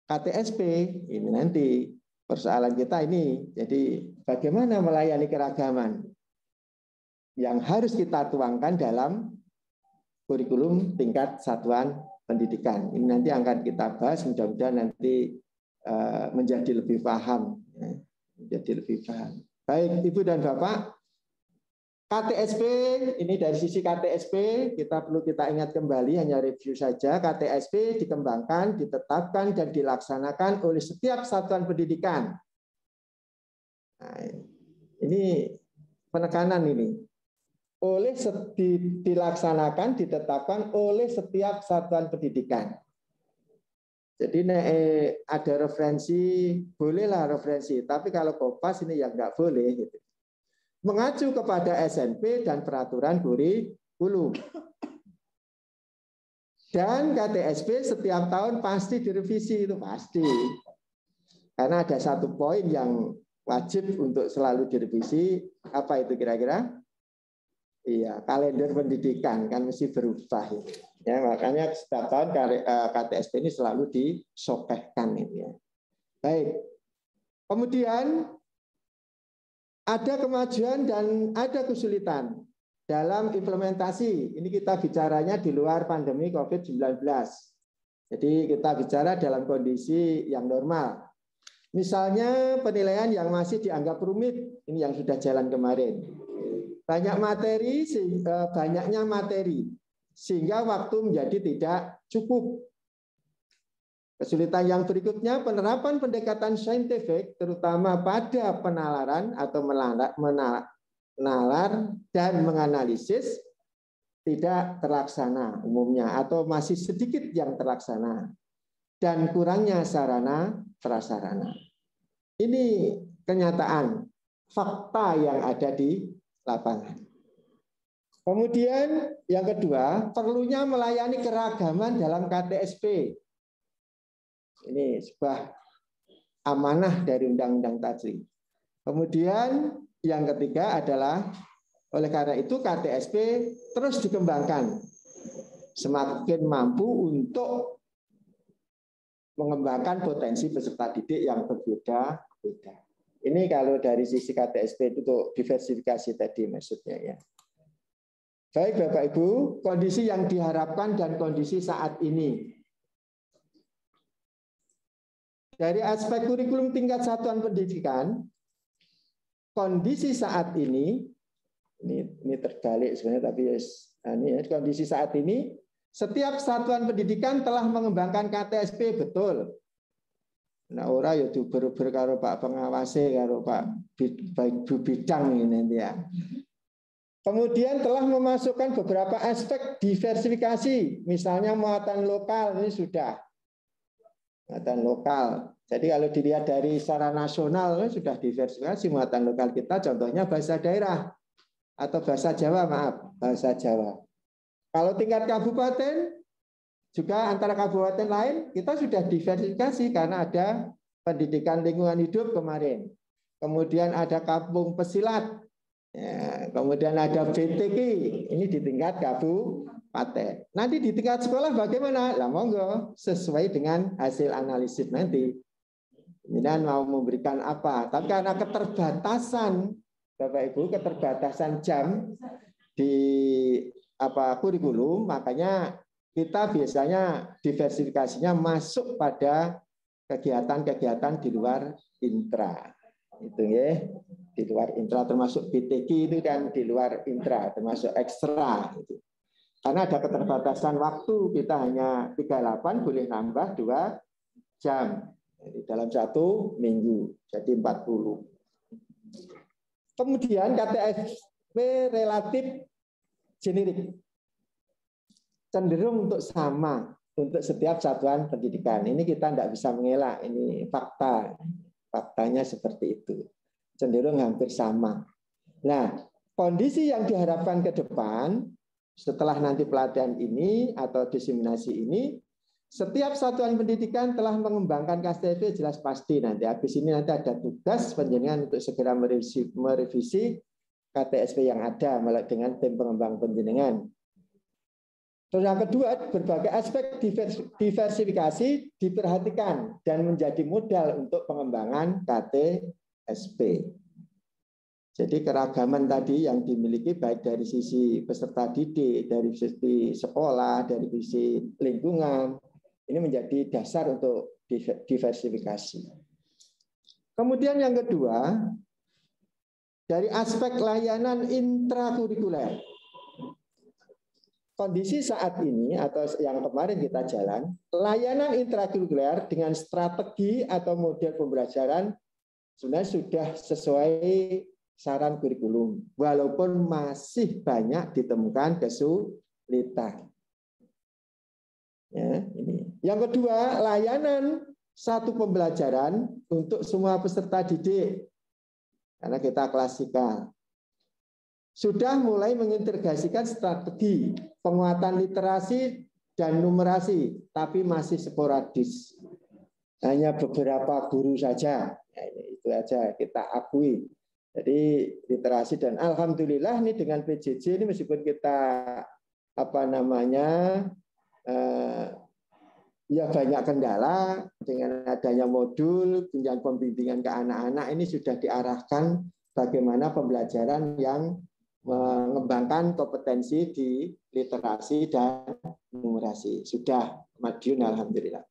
KTSP? Ini nanti persoalan kita ini. Jadi bagaimana melayani keragaman yang harus kita tuangkan dalam kurikulum tingkat satuan pendidikan. Ini nanti akan kita bahas, mudah-mudahan nanti menjadi lebih paham. Menjadi lebih paham. Baik, Ibu dan Bapak, KTSP, ini dari sisi KTSP, perlu kita ingat kembali, hanya review saja. KTSP dikembangkan, ditetapkan, dan dilaksanakan oleh setiap satuan pendidikan. Nah, ini penekanan ini. Dilaksanakan, ditetapkan oleh setiap satuan pendidikan. Jadi ada referensi, bolehlah referensi, tapi kalau Kompas ini yang nggak boleh. Gitu. Mengacu kepada SNP dan peraturan kurikulum. Dan KTSP setiap tahun pasti direvisi, itu pasti. Karena ada satu poin yang wajib untuk selalu direvisi, apa itu kira-kira? Iya, kalender pendidikan kan mesti berubah. Ya, makanya setiap tahun KTSP ini selalu disokehkan ini. Ya. Baik. Kemudian ada kemajuan dan ada kesulitan dalam implementasi. Ini kita bicaranya di luar pandemi COVID-19. Jadi kita bicara dalam kondisi yang normal. Misalnya penilaian yang masih dianggap rumit, ini yang sudah jalan kemarin. Banyaknya materi, sehingga waktu menjadi tidak cukup. Kesulitan yang berikutnya, penerapan pendekatan saintifik, terutama pada penalaran atau menalar dan menganalisis, tidak terlaksana umumnya, atau masih sedikit yang terlaksana, dan kurangnya sarana prasarana. Ini kenyataan, fakta yang ada di lapangan. Kemudian yang kedua, perlunya melayani keragaman dalam KTSP. Ini sebuah amanah dari undang-undang tadi. Kemudian yang ketiga adalah oleh karena itu KTSP terus dikembangkan, semakin mampu untuk mengembangkan potensi peserta didik yang berbeda-beda. Ini kalau dari sisi KTSP itu untuk diversifikasi tadi maksudnya ya. Baik Bapak Ibu, kondisi yang diharapkan dan kondisi saat ini. Dari aspek kurikulum tingkat satuan pendidikan, kondisi saat ini terbalik sebenarnya, tapi ini kondisi saat ini, setiap satuan pendidikan telah mengembangkan KTSP betul. Nah, ora ya diuber-uber karo Pak Pengawase, karo Pak Bidang ini nanti ya. Kemudian telah memasukkan beberapa aspek diversifikasi, misalnya muatan lokal ini sudah. Muatan lokal. Jadi kalau dilihat dari secara nasional sudah diversifikasi muatan lokal kita, contohnya bahasa daerah atau bahasa Jawa, bahasa Jawa. Kalau tingkat kabupaten juga antara kabupaten lain kita sudah diversifikasi karena ada pendidikan lingkungan hidup kemarin. Kemudian ada kampung pesilat. Ya, kemudian ada BTK, ini di tingkat kabupaten. Nanti di tingkat sekolah bagaimana? Lah monggo sesuai dengan hasil analisis nanti. Kemudian mau memberikan apa? Tapi karena keterbatasan Bapak Ibu, keterbatasan jam di kurikulum, makanya kita biasanya diversifikasinya masuk pada kegiatan-kegiatan di luar intra. Itu ya, di luar intra termasuk BTG itu kan di luar intra termasuk ekstra gitu. Karena ada keterbatasan waktu, kita hanya 38 boleh nambah 2 jam. Jadi dalam 1 minggu jadi 40. Kemudian KTSP relatif generik, cenderung untuk sama untuk setiap satuan pendidikan. Ini kita tidak bisa mengelak, ini fakta. Faktanya seperti itu. Cenderung hampir sama. Nah, kondisi yang diharapkan ke depan setelah nanti pelatihan ini atau diseminasi ini, Setiap satuan pendidikan telah mengembangkan KTSP jelas pasti nanti. Habis ini nanti ada tugas penjenengan untuk segera merevisi KTSP yang ada dengan tim pengembang penjenengan. Terus yang kedua, berbagai aspek diversifikasi diperhatikan dan menjadi modal untuk pengembangan KTSP. Jadi keragaman tadi yang dimiliki baik dari sisi peserta didik, dari sisi sekolah, dari sisi lingkungan, ini menjadi dasar untuk diversifikasi. Kemudian yang kedua, dari aspek layanan intrakurikuler. Kondisi saat ini atau yang kemarin kita jalan, layanan intrakurikuler dengan strategi atau model pembelajaran sebenarnya sudah sesuai saran kurikulum, walaupun masih banyak ditemukan kesulitan. Ya, ini. Yang kedua, layanan satu pembelajaran untuk semua peserta didik. Karena kita klasikal. Sudah mulai mengintegrasikan strategi penguatan literasi dan numerasi, tapi masih sporadis. Hanya beberapa guru saja. Nah, itu aja kita akui. Jadi literasi dan alhamdulillah ini dengan PJJ ini meskipun kita ya banyak kendala dengan adanya modul tunjangan pembimbingan ke anak-anak ini sudah diarahkan bagaimana pembelajaran yang mengembangkan kompetensi di literasi dan numerasi. Sudah madiun alhamdulillah.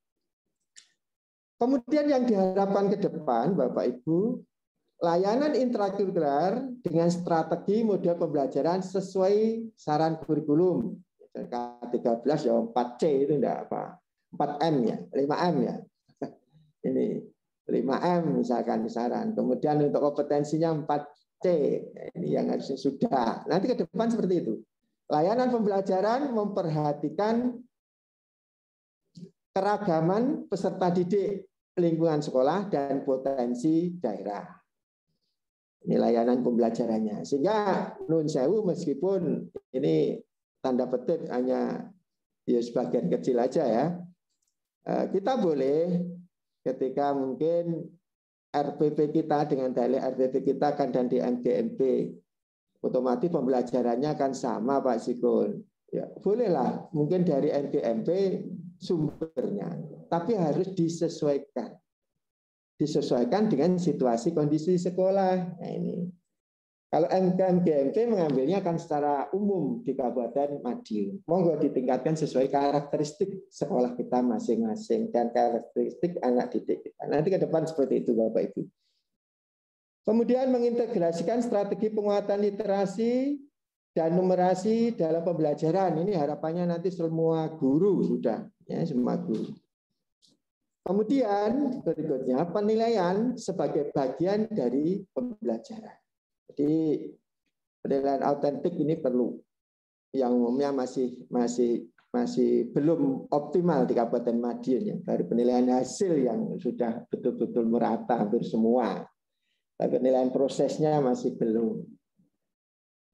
Kemudian yang diharapkan ke depan Bapak Ibu, layanan intrakurikuler dengan strategi model pembelajaran sesuai saran kurikulum. K13 ya 4C itu enggak apa. 4M ya, 5M ya. Ini 5M misalkan saran. Kemudian untuk kompetensinya 4C. Ini yang harusnya sudah. Nanti ke depan seperti itu. Layanan pembelajaran memperhatikan keragaman peserta didik, lingkungan sekolah dan potensi daerah. Ini layanan pembelajarannya. Sehingga nun sewu meskipun ini tanda petik hanya ya sebagian kecil aja ya. Kita boleh ketika mungkin RPP kita dengan dalih RPP kita kan dan di MGMP otomatis pembelajarannya kan sama Pak Sikun. Ya, bolehlah mungkin dari MGMP sumbernya, tapi harus disesuaikan. Disesuaikan dengan situasi kondisi sekolah. Nah ini. Kalau MGMP mengambilnya kan secara umum di Kabupaten Madiun. Monggo ditingkatkan sesuai karakteristik sekolah kita masing-masing dan karakteristik anak didik kita. Nanti ke depan seperti itu Bapak Ibu. Kemudian mengintegrasikan strategi penguatan literasi dan numerasi dalam pembelajaran. Ini harapannya nanti semua guru sudah, ya semua guru. Kemudian berikutnya penilaian sebagai bagian dari pembelajaran. Jadi penilaian autentik ini perlu, yang umumnya masih belum optimal di Kabupaten Madiun ya. Dari penilaian hasil yang sudah betul-betul merata hampir semua, tapi penilaian prosesnya masih belum.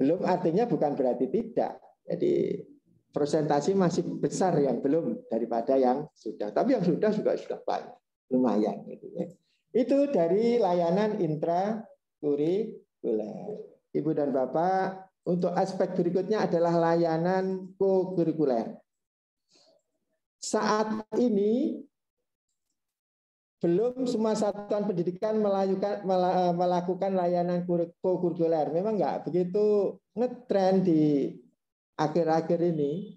Belum artinya bukan berarti tidak. Jadi persentase masih besar yang belum daripada yang sudah. Tapi yang sudah juga sudah banyak, lumayan gitu ya. Itu dari layanan intrakurikuler. Ibu dan Bapak, untuk aspek berikutnya adalah layanan kokurikuler. Saat ini belum semua satuan pendidikan melakukan layanan kokurikuler. Memang nggak begitu ngetren di akhir-akhir ini.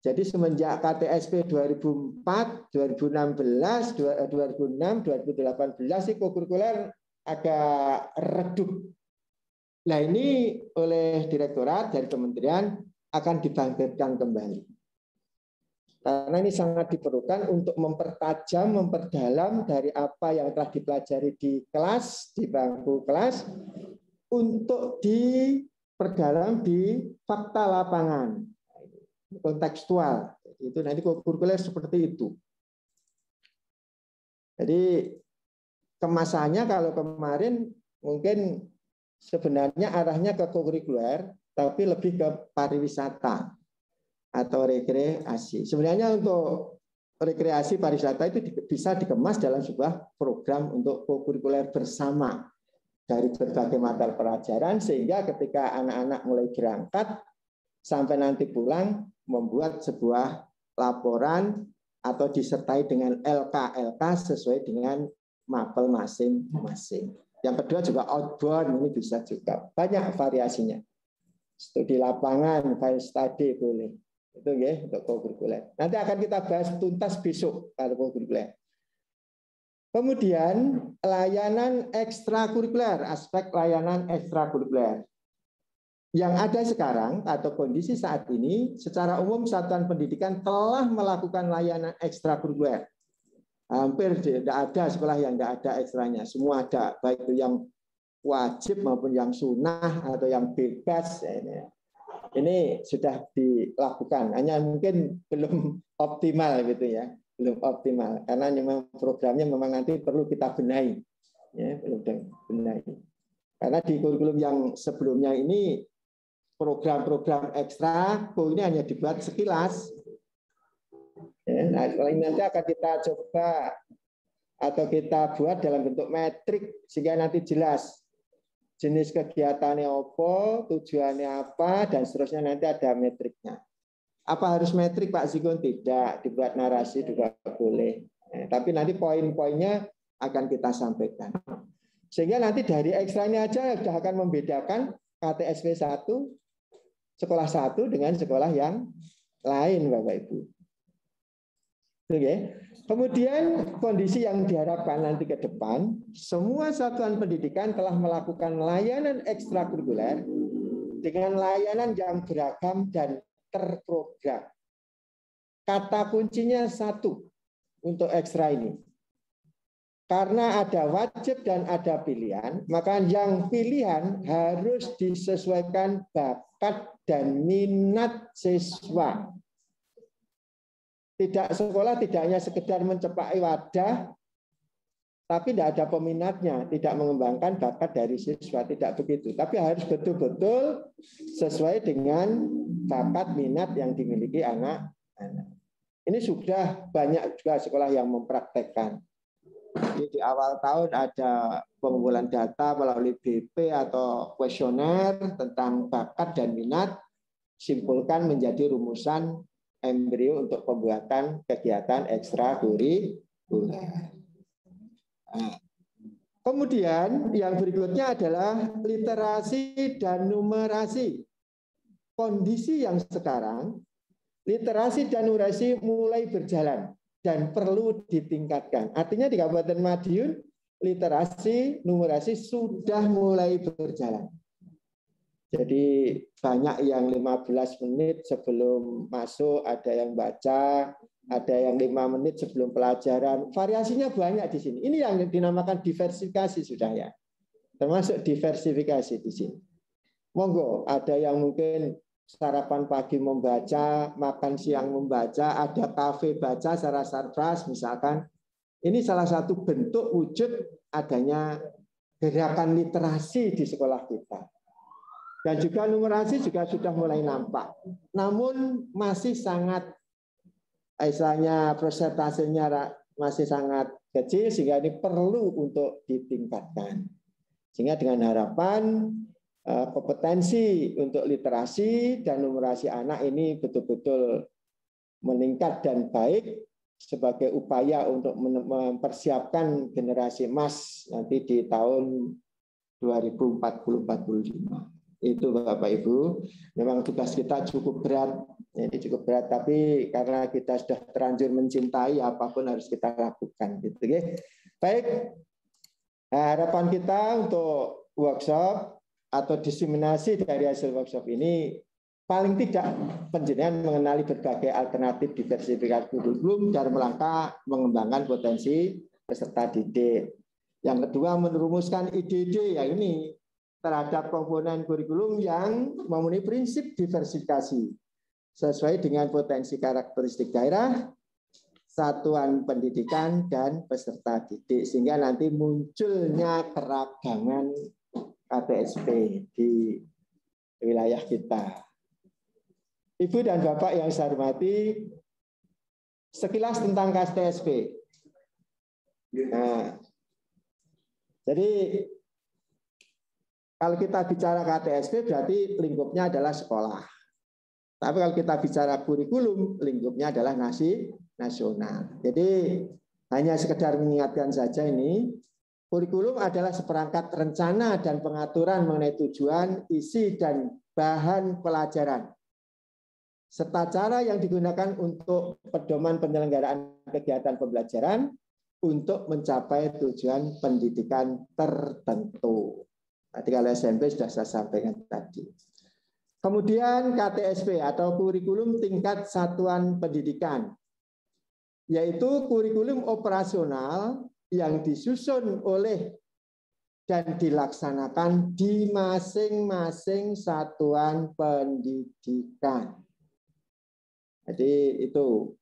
Jadi semenjak KTSP 2004, 2016, 2006, 2018 sih kokurikuler agak redup. Nah ini oleh direktorat dari kementerian akan dibangkitkan kembali. Karena ini sangat diperlukan untuk mempertajam, memperdalam dari apa yang telah dipelajari di kelas, di bangku kelas, untuk diperdalam di fakta lapangan, kontekstual. Itu nanti kurikuler seperti itu. Jadi kemasannya kalau kemarin mungkin sebenarnya arahnya ke kurikuler, tapi lebih ke pariwisata atau rekreasi. Sebenarnya untuk rekreasi pariwisata itu bisa dikemas dalam sebuah program untuk kokurikuler bersama dari berbagai mata pelajaran, sehingga ketika anak-anak mulai berangkat sampai nanti pulang membuat sebuah laporan atau disertai dengan LK sesuai dengan mapel masing-masing. Yang kedua juga outbound, ini bisa juga banyak variasinya. Studi lapangan, file study boleh. Itu ya untuk kokurikuler. Nanti akan kita bahas tuntas besok kalau kokurikuler. Kemudian layanan ekstrakurikuler, aspek layanan ekstrakurikuler. Yang ada sekarang atau kondisi saat ini, secara umum satuan pendidikan telah melakukan layanan ekstrakurikuler. Hampir tidak ada sekolah yang tidak ada ekstranya, semua ada, baik itu yang wajib maupun yang sunnah atau yang bebas. Ini sudah dilakukan, hanya mungkin belum optimal gitu ya, belum optimal karena memang programnya memang nanti perlu kita benahi, ya, perlu benahi. Karena di kurikulum yang sebelumnya ini program-program ekstra, ini hanya dibuat sekilas. Ya, nah, nanti akan kita coba atau kita buat dalam bentuk metrik sehingga nanti jelas. Jenis kegiatannya apa, tujuannya apa, dan seterusnya nanti ada metriknya. Apa harus metrik Pak Zigun? Tidak, dibuat narasi juga boleh. Tapi nanti poin-poinnya akan kita sampaikan. Sehingga nanti dari ekstranya aja sudah akan membedakan KTSP 1, sekolah 1 dengan sekolah yang lain Bapak Ibu. Oke. Kemudian kondisi yang diharapkan nanti ke depan, semua satuan pendidikan telah melakukan layanan ekstrakurikuler dengan layanan yang beragam dan terprogram. Kata kuncinya satu untuk ekstra ini. Karena ada wajib dan ada pilihan, maka yang pilihan harus disesuaikan bakat dan minat siswa. Tidak sekolah tidak hanya sekedar mencepai wadah, tapi tidak ada peminatnya, tidak mengembangkan bakat dari siswa, tidak begitu. Tapi harus betul-betul sesuai dengan bakat minat yang dimiliki anak-anak. Ini sudah banyak juga sekolah yang mempraktekkan. Jadi di awal tahun ada pengumpulan data melalui BP atau kuesioner tentang bakat dan minat, simpulkan menjadi rumusan embrio untuk pembuatan kegiatan ekstrakurikuler. Nah, kemudian yang berikutnya adalah literasi dan numerasi. Kondisi yang sekarang, literasi dan numerasi mulai berjalan dan perlu ditingkatkan. Artinya di Kabupaten Madiun, literasi, numerasi sudah mulai berjalan. Jadi banyak yang 15 menit sebelum masuk, ada yang baca, ada yang 5 menit sebelum pelajaran. Variasinya banyak di sini. Ini yang dinamakan diversifikasi sudah ya. Termasuk diversifikasi di sini. Monggo, ada yang mungkin sarapan pagi membaca, makan siang membaca, ada kafe baca secara sarpras misalkan. Ini salah satu bentuk wujud adanya gerakan literasi di sekolah kita. Dan juga numerasi juga sudah mulai nampak. Namun masih sangat, istilahnya persentasenya masih sangat kecil, sehingga ini perlu untuk ditingkatkan. Sehingga dengan harapan kompetensi untuk literasi dan numerasi anak ini betul-betul meningkat dan baik sebagai upaya untuk mempersiapkan generasi emas nanti di tahun 2040-45. Itu Bapak Ibu, memang tugas kita cukup berat, ini cukup berat, tapi karena kita sudah terlanjur mencintai, apapun harus kita lakukan. Gitu, ya. Baik, harapan kita untuk workshop atau diseminasi dari hasil workshop ini, paling tidak penjenengan mengenali berbagai alternatif diversifikasi kurikulum dan melangkah mengembangkan potensi peserta didik. Yang kedua, merumuskan ide-ide yang ini terhadap komponen kurikulum yang memenuhi prinsip diversifikasi sesuai dengan potensi karakteristik daerah, satuan pendidikan, dan peserta didik. Sehingga nanti munculnya keragaman KTSP di wilayah kita. Ibu dan Bapak yang saya hormati, sekilas tentang KTSP. Nah, jadi kalau kita bicara KTSP berarti lingkupnya adalah sekolah. Tapi kalau kita bicara kurikulum, lingkupnya adalah nasional. Jadi hanya sekedar mengingatkan saja ini, kurikulum adalah seperangkat rencana dan pengaturan mengenai tujuan, isi, dan bahan pelajaran, serta cara yang digunakan untuk pedoman penyelenggaraan kegiatan pembelajaran untuk mencapai tujuan pendidikan tertentu. Tadi kalau SMP sudah saya sampaikan tadi. Kemudian KTSP atau kurikulum tingkat satuan pendidikan, yaitu kurikulum operasional yang disusun oleh dan dilaksanakan di masing-masing satuan pendidikan. Jadi itu.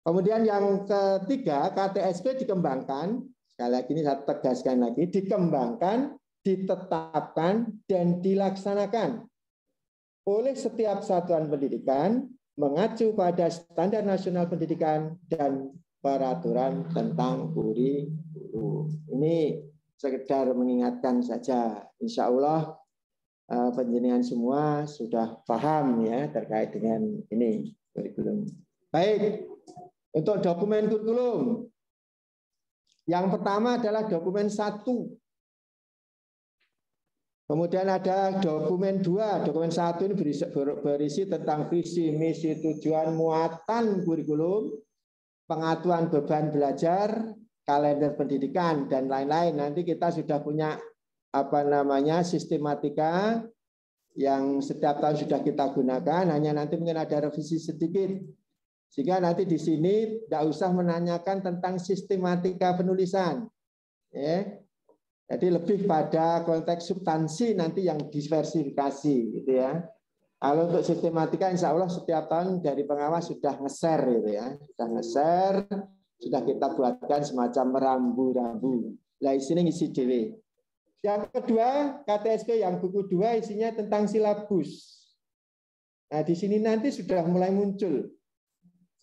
Kemudian yang ketiga, KTSP dikembangkan, sekali lagi ini saya tegaskan lagi, dikembangkan, ditetapkan, dan dilaksanakan oleh setiap satuan pendidikan mengacu pada standar nasional pendidikan dan peraturan tentang kurikulum. Ini sekedar mengingatkan saja. Insya Allah penjenengan semua sudah paham ya terkait dengan ini kurikulum. Baik, untuk dokumen kurikulum. Yang pertama adalah dokumen 1. Kemudian ada dokumen 2. Dokumen 1 ini berisi tentang visi, misi, tujuan, muatan kurikulum, pengaturan beban belajar, kalender pendidikan, dan lain-lain. Nanti kita sudah punya sistematika yang setiap tahun sudah kita gunakan, hanya nanti mungkin ada revisi sedikit. Sehingga nanti di sini tidak usah menanyakan tentang sistematika penulisan. Ya. Jadi lebih pada konteks substansi nanti yang diversifikasi gitu ya. Kalau untuk sistematika insya Allah setiap tahun dari pengawas sudah nge-share gitu ya. Sudah nge-share, sudah kita buatkan semacam rambu-rambu. Nah, isinya ngisi dewe. Yang kedua, KTSP yang buku 2 isinya tentang silabus. Nah, di sini nanti sudah mulai muncul.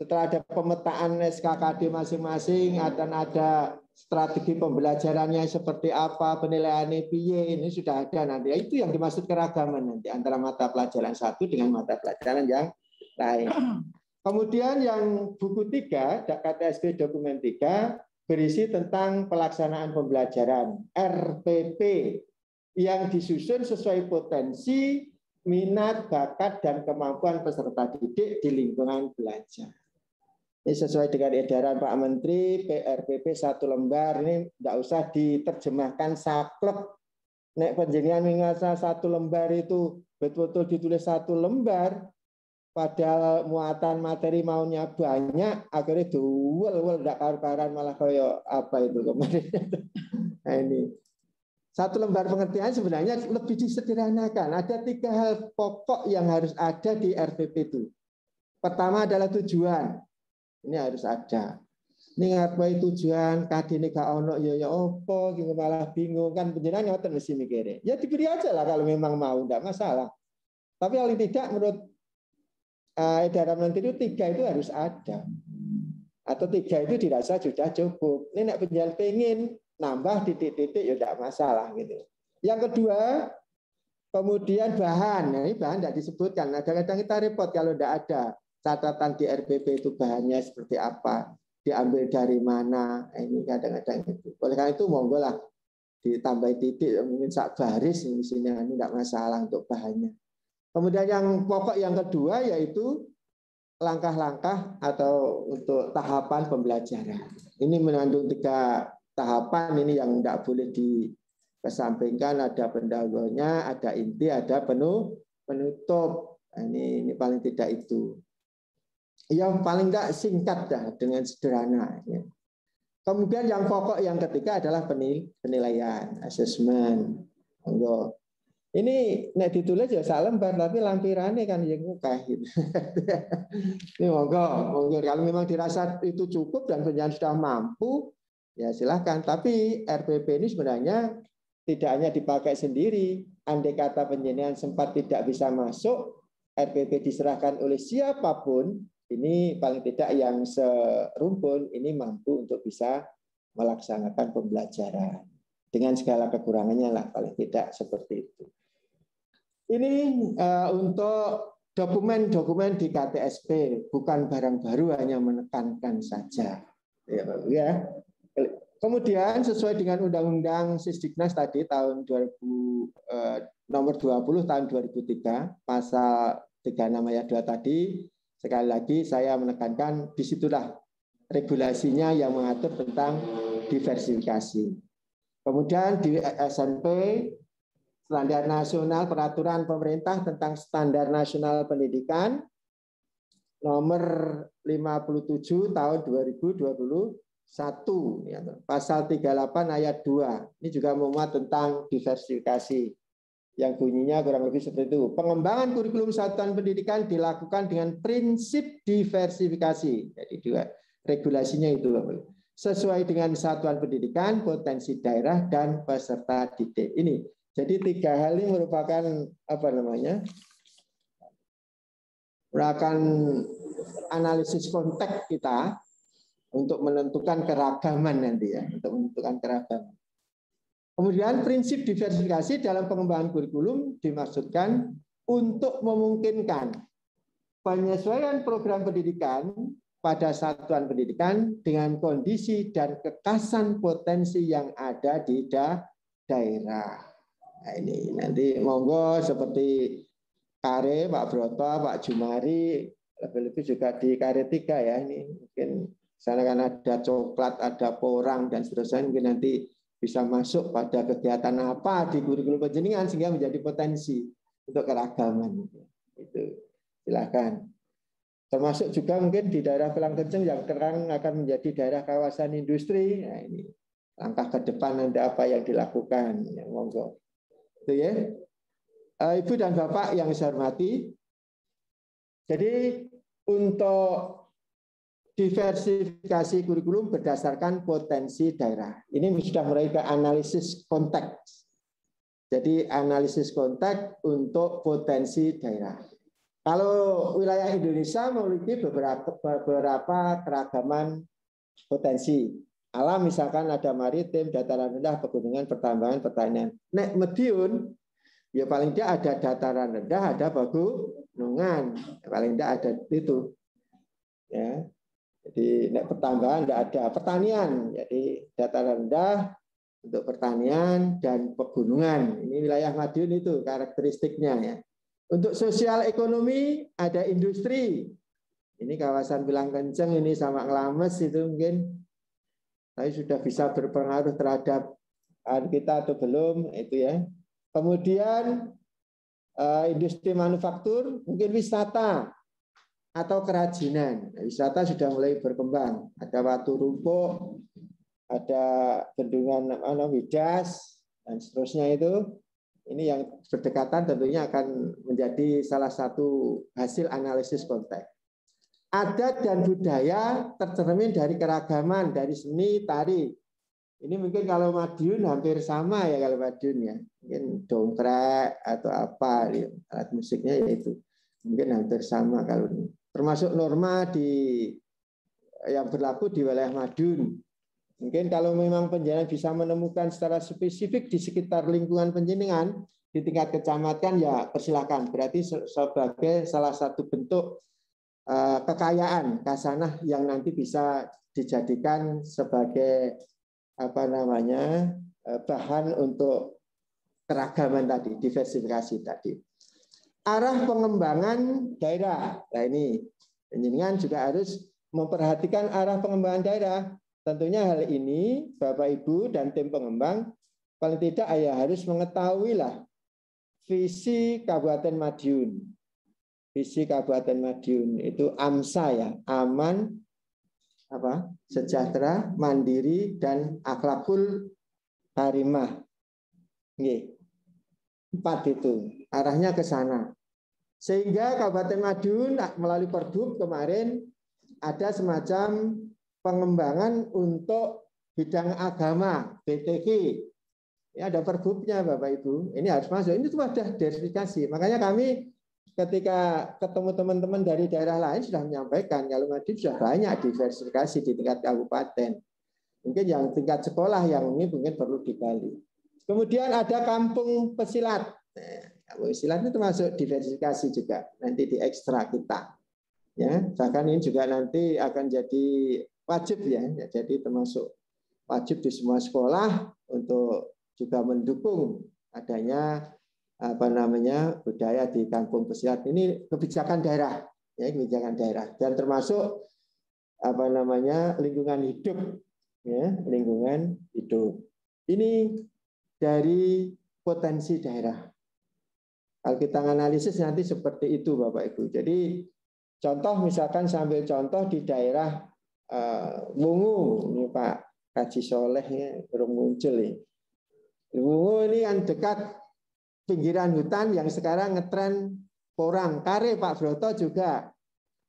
Setelah ada pemetaan SKKD masing-masing, akan ada strategi pembelajarannya seperti apa, penilaiannya piye, ini sudah ada nanti. Itu yang dimaksud keragaman nanti antara mata pelajaran satu dengan mata pelajaran yang lain. Kemudian yang buku 3, KTSP dokumen 3, berisi tentang pelaksanaan pembelajaran, RPP, yang disusun sesuai potensi, minat, bakat, dan kemampuan peserta didik di lingkungan belajar. Ini sesuai dengan edaran Pak Menteri, PRPP 1 lembar, ini tidak usah diterjemahkan saklek. Nek penjenengan mengasa 1 lembar itu betul-betul ditulis 1 lembar, padahal muatan materi maunya banyak, akhirnya duel tidak karu-karuan malah kayak apa itu kemarin. Nah ini 1 lembar pengertian sebenarnya lebih disederhanakan. Ada 3 hal pokok yang harus ada di RPP itu. Pertama adalah tujuan. Ini harus ada. Ini ngapain tujuan kadine gak ono ya opo gitu malah bingung kan penjenengan ngoten mesti mikire. Ya diberi aja lah kalau memang mau enggak masalah. Tapi paling tidak menurut edaran menteri itu 3 itu harus ada. Atau 3 itu dirasa sudah cukup. Ini nek penjenengan pengen nambah titik-titik ya enggak masalah gitu. Yang kedua, kemudian bahan. Nah, ini bahan tidak disebutkan. Kadang-kadang kita repot kalau enggak ada catatan di RPP itu bahannya seperti apa, diambil dari mana, ini kadang-kadang itu. Oleh karena itu monggo lah ditambah titik mungkin sak baris di sini, ini tidak masalah untuk bahannya. Kemudian yang pokok yang kedua yaitu langkah-langkah atau untuk tahapan pembelajaran. Ini mengandung 3 tahapan ini yang tidak boleh dikesampingkan, ada pendahulunya, ada inti, ada penutup. Ini paling tidak itu. Yang paling tidak singkat dah dengan sederhana. Ya. Kemudian yang pokok yang ketiga adalah penilaian, assessment. Ini nek ditulis ya sak lembar tapi lampirannya kan yang mukah gitu. Ini monggo kalau memang dirasa itu cukup dan penjenengan sudah mampu ya silahkan. Tapi RPP ini sebenarnya tidak hanya dipakai sendiri. Andai kata penjenengan sempat tidak bisa masuk, RPP diserahkan oleh siapapun. ini paling tidak yang serumpun ini mampu untuk bisa melaksanakan pembelajaran dengan segala kekurangannya lah, paling tidak seperti itu. Ini untuk dokumen-dokumen di KTSP, bukan barang baru, hanya menekankan saja. Ya. Kemudian sesuai dengan Undang-Undang Sisdiknas tadi tahun 2000 nomor 20 tahun 2003 pasal 36 ayat 2 tadi, sekali lagi saya menekankan disitulah regulasinya yang mengatur tentang diversifikasi. Kemudian di SMP, Standar Nasional Peraturan Pemerintah tentang Standar Nasional Pendidikan nomor 57 tahun 2021, pasal 38 ayat 2. Ini juga memuat tentang diversifikasi yang bunyinya kurang lebih seperti itu. Pengembangan kurikulum satuan pendidikan dilakukan dengan prinsip diversifikasi. Jadi dua regulasinya itu sesuai dengan satuan pendidikan, potensi daerah, dan peserta didik. Ini jadi tiga hal ini merupakan merupakan analisis konteks kita untuk menentukan keragaman nanti ya, untuk menentukan keragaman. Kemudian prinsip diversifikasi dalam pengembangan kurikulum dimaksudkan untuk memungkinkan penyesuaian program pendidikan pada satuan pendidikan dengan kondisi dan kekasan potensi yang ada di daerah. Nah, ini nanti monggo seperti Kare, Pak Broto, Pak Jumari, lebih-lebih juga di Kare 3 ya. Ini mungkin sana kan ada coklat, ada porang dan seterusnya, mungkin nanti bisa masuk pada kegiatan apa di kurikulum penjenengan sehingga menjadi potensi untuk keragaman. Itu silakan. Termasuk juga mungkin di daerah Pelangkenceng yang terang akan menjadi daerah kawasan industri. Nah, ini langkah ke depan nanti apa yang dilakukan. Ya, monggo. Itu ya. Ibu dan Bapak yang saya hormati. Jadi untuk diversifikasi kurikulum berdasarkan potensi daerah. Ini sudah mulai ke analisis konteks. Jadi analisis konteks untuk potensi daerah. Kalau wilayah Indonesia memiliki beberapa keragaman potensi. Alam misalkan ada maritim, dataran rendah, pegunungan, pertambangan, pertanian. Nek Mediun, ya paling tidak ada dataran rendah, ada pegunungan. Paling tidak ada itu. Ya. Jadi pertambangan tidak ada, pertanian, jadi dataran rendah untuk pertanian dan pegunungan. Ini wilayah Madiun itu karakteristiknya ya. Untuk sosial ekonomi ada industri. Ini kawasan Pelangkenceng ini sama Nglames itu mungkin tapi sudah bisa berpengaruh terhadap kita atau belum itu ya. Kemudian industri manufaktur, mungkin wisata atau kerajinan. Wisata sudah mulai berkembang. Ada Watu Rumpuk, ada bendungan Widas, dan seterusnya itu. Ini yang berdekatan tentunya akan menjadi salah satu hasil analisis konteks. Adat dan budaya tercermin dari keragaman, dari seni, tari. Ini mungkin kalau Madiun hampir sama ya kalau Madiun ya. Mungkin dongkrak atau apa, alat musiknya yaitu. Mungkin hampir sama kalau ini. Termasuk norma yang berlaku di wilayah Madiun. Mungkin kalau memang penjenengan bisa menemukan secara spesifik di sekitar lingkungan penjenengan di tingkat kecamatan ya persilakan. Berarti sebagai salah satu bentuk kekayaan kasanah yang nanti bisa dijadikan sebagai bahan untuk keragaman tadi, diversifikasi tadi. Arah pengembangan daerah. Nah ini penjenengan juga harus memperhatikan arah pengembangan daerah. Tentunya hal ini Bapak Ibu dan tim pengembang paling tidak ya harus mengetahui lah visi Kabupaten Madiun. Visi Kabupaten Madiun itu AMSA ya, aman, sejahtera, mandiri dan akhlakul karimah. Nggih. 4 itu arahnya ke sana. Sehingga Kabupaten Madiun melalui Perbup kemarin ada semacam pengembangan untuk bidang agama, BTG. Ya, ada perbubnya Bapak Ibu. Ini harus masuk. Ini tuh ada diversifikasi. Makanya kami ketika ketemu teman-teman dari daerah lain sudah menyampaikan kalau Madib sudah banyak diversifikasi di tingkat kabupaten. Mungkin yang tingkat sekolah yang ini mungkin perlu digali. Kemudian ada kampung pesilat. Kampung pesilat itu termasuk diversifikasi juga. Nanti di ekstra kita. Ya, bahkan ini juga nanti akan jadi wajib ya. Jadi termasuk wajib di semua sekolah untuk juga mendukung adanya budaya di kampung pesilat. Ini kebijakan daerah, ya, kebijakan daerah dan termasuk lingkungan hidup, ya, lingkungan hidup. Ini dari potensi daerah. Kalau kita analisis nanti seperti itu, Bapak Ibu. Jadi contoh misalkan sambil contoh di daerah Wungu, ini Pak Haji Soleh ya, belum muncul nih. Wungu ini yang dekat pinggiran hutan yang sekarang ngetren porang. Kare Pak Broto juga.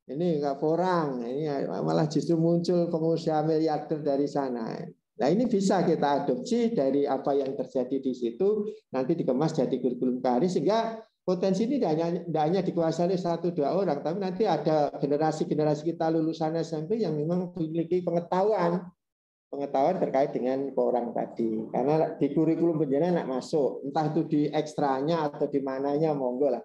Ini enggak porang. Ini malah justru muncul pengusaha miliarder dari sana. Nah ini bisa kita adopsi dari apa yang terjadi di situ. Nanti dikemas jadi kurikulum KARI sehingga potensi ini tidak hanya dikuasai oleh 1-2 orang. Tapi nanti ada generasi-generasi kita lulusan SMP yang memang memiliki pengetahuan terkait dengan porang tadi. Karena di kurikulum pendidikan nak masuk, entah itu di ekstranya atau di mananya monggo lah.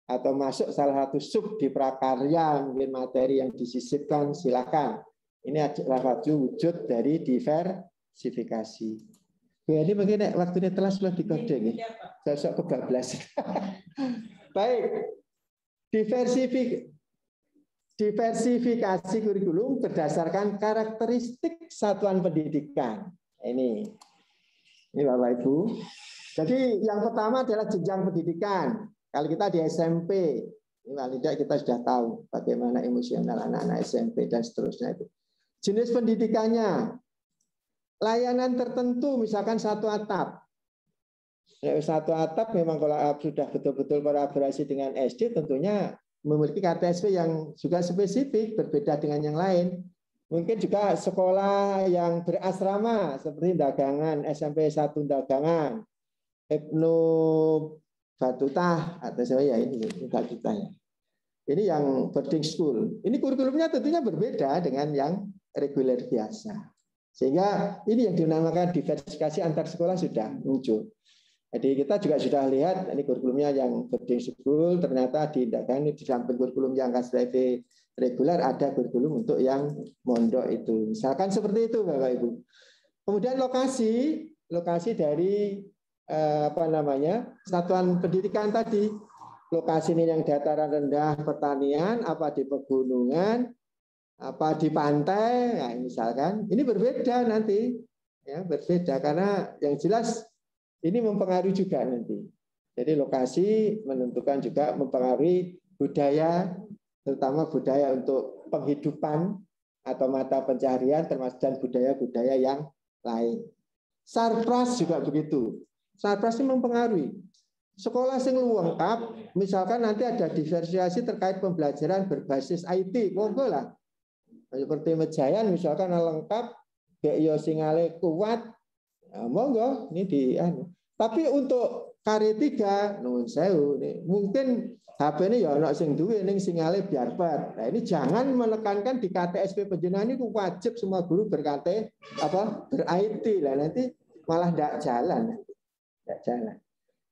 Atau masuk salah satu sub di prakarya, mungkin materi yang disisipkan, silakan. Ini adalah satu wujud dari diversifikasi. Ini mungkin waktunya telah sudah dikode nih. Saya kebablasan. Baik. Diversifikasi kurikulum berdasarkan karakteristik satuan pendidikan. Ini Bapak Ibu. Jadi yang pertama adalah jenjang pendidikan. Kalau kita di SMP, ini paling tidak kita sudah tahu bagaimana emosional anak-anak SMP dan seterusnya itu. Jenis pendidikannya, layanan tertentu misalkan satu atap. Satu atap memang kalau sudah betul-betul kolaborasi dengan SD tentunya memiliki KTSP yang juga spesifik, berbeda dengan yang lain. Mungkin juga sekolah yang berasrama seperti Dagangan, SMP 1 Dagangan, Ibnu Batutah atau saya ini Batutah ya. Ini yang boarding school. Ini kurikulumnya tentunya berbeda dengan yang reguler biasa. Sehingga ini yang dinamakan diversifikasi antar sekolah sudah muncul. Jadi kita juga sudah lihat ini kurikulumnya yang boarding school ternyata di Dagangan di samping kurikulum yang KSTP reguler ada kurikulum untuk yang mondok itu. Misalkan seperti itu Bapak Ibu. Kemudian lokasi dari satuan pendidikan tadi. Lokasi ini yang dataran rendah pertanian, apa di pegunungan, apa di pantai, nah, misalkan ini berbeda nanti, ya berbeda karena yang jelas ini mempengaruhi juga nanti. Jadi lokasi menentukan juga mempengaruhi budaya, terutama budaya untuk penghidupan atau mata pencaharian termasuk dan budaya-budaya yang lain. Sarpras juga begitu. Sarpras ini mempengaruhi. Sekolah sing lengkap, misalkan nanti ada diversifikasi terkait pembelajaran berbasis IT, monggo lah. Seperti Mejayan misalkan lengkap, BIO Singale kuat, monggo ini di Tapi untuk KARI 3 nuwun sewu mungkin HP ini ya ono sing duwe ning Singale biar bar. Nah, ini jangan menekankan di KTSP penjenengan itu wajib semua guru ber-IT lah nanti malah enggak jalan. Enggak jalan.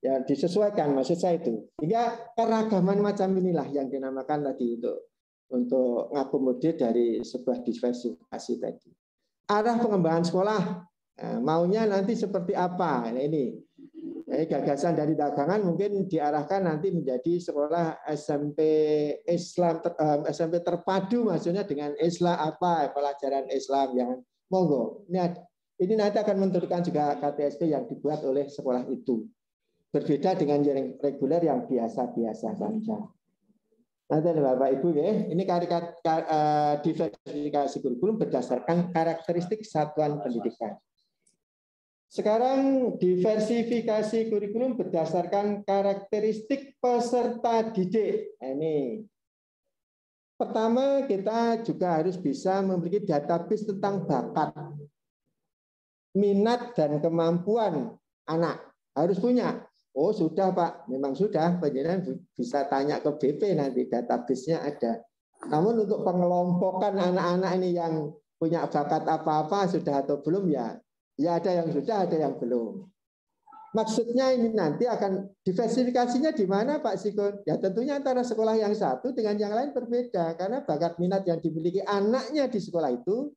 Ya disesuaikan maksud saya itu. Hingga keragaman macam inilah yang dinamakan tadi untuk ngakomodir dari sebuah diversifikasi tadi. Arah pengembangan sekolah maunya nanti seperti apa? Nah, ini gagasan dari Dagangan mungkin diarahkan nanti menjadi sekolah SMP Islam SMP terpadu maksudnya dengan Islam pelajaran Islam yang monggo. Ini nanti akan menentukan juga KTSP yang dibuat oleh sekolah itu. Berbeda dengan yang reguler yang biasa-biasa saja. Nanti Bapak Ibu ya, ini diversifikasi kurikulum berdasarkan karakteristik satuan pendidikan. Sekarang diversifikasi kurikulum berdasarkan karakteristik peserta didik. Ini pertama kita juga harus bisa memiliki database tentang bakat, minat dan kemampuan anak harus punya. Oh sudah Pak, memang sudah. Penjenengan bisa tanya ke BP nanti, database-nya ada. Namun untuk pengelompokan anak-anak ini yang punya bakat apa-apa sudah atau belum ya ada yang sudah, ada yang belum. Maksudnya ini nanti akan diversifikasinya di mana Pak Sikun? Ya tentunya antara sekolah yang satu dengan yang lain berbeda karena bakat minat yang dimiliki anaknya di sekolah itu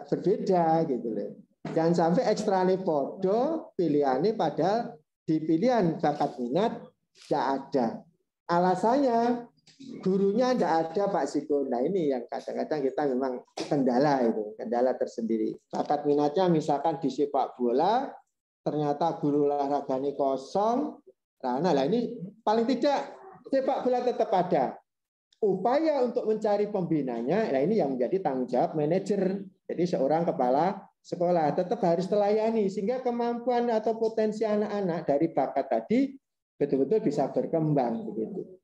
berbeda gitu loh. Jangan sampai ekstrane podo pilihannya padahal di pilihan bakat minat tidak ada. Alasannya gurunya tidak ada Pak Sikun. Nah ini yang kadang-kadang kita memang kendala tersendiri. Bakat minatnya misalkan di sepak bola, ternyata guru olahraganya kosong. Nah ini paling tidak sepak bola tetap ada. Upaya untuk mencari pembinanya, nah ini yang menjadi tanggung jawab manajer. Jadi seorang kepala sekolah tetap harus telayani sehingga kemampuan atau potensi anak-anak dari bakat tadi betul-betul bisa berkembang begitu.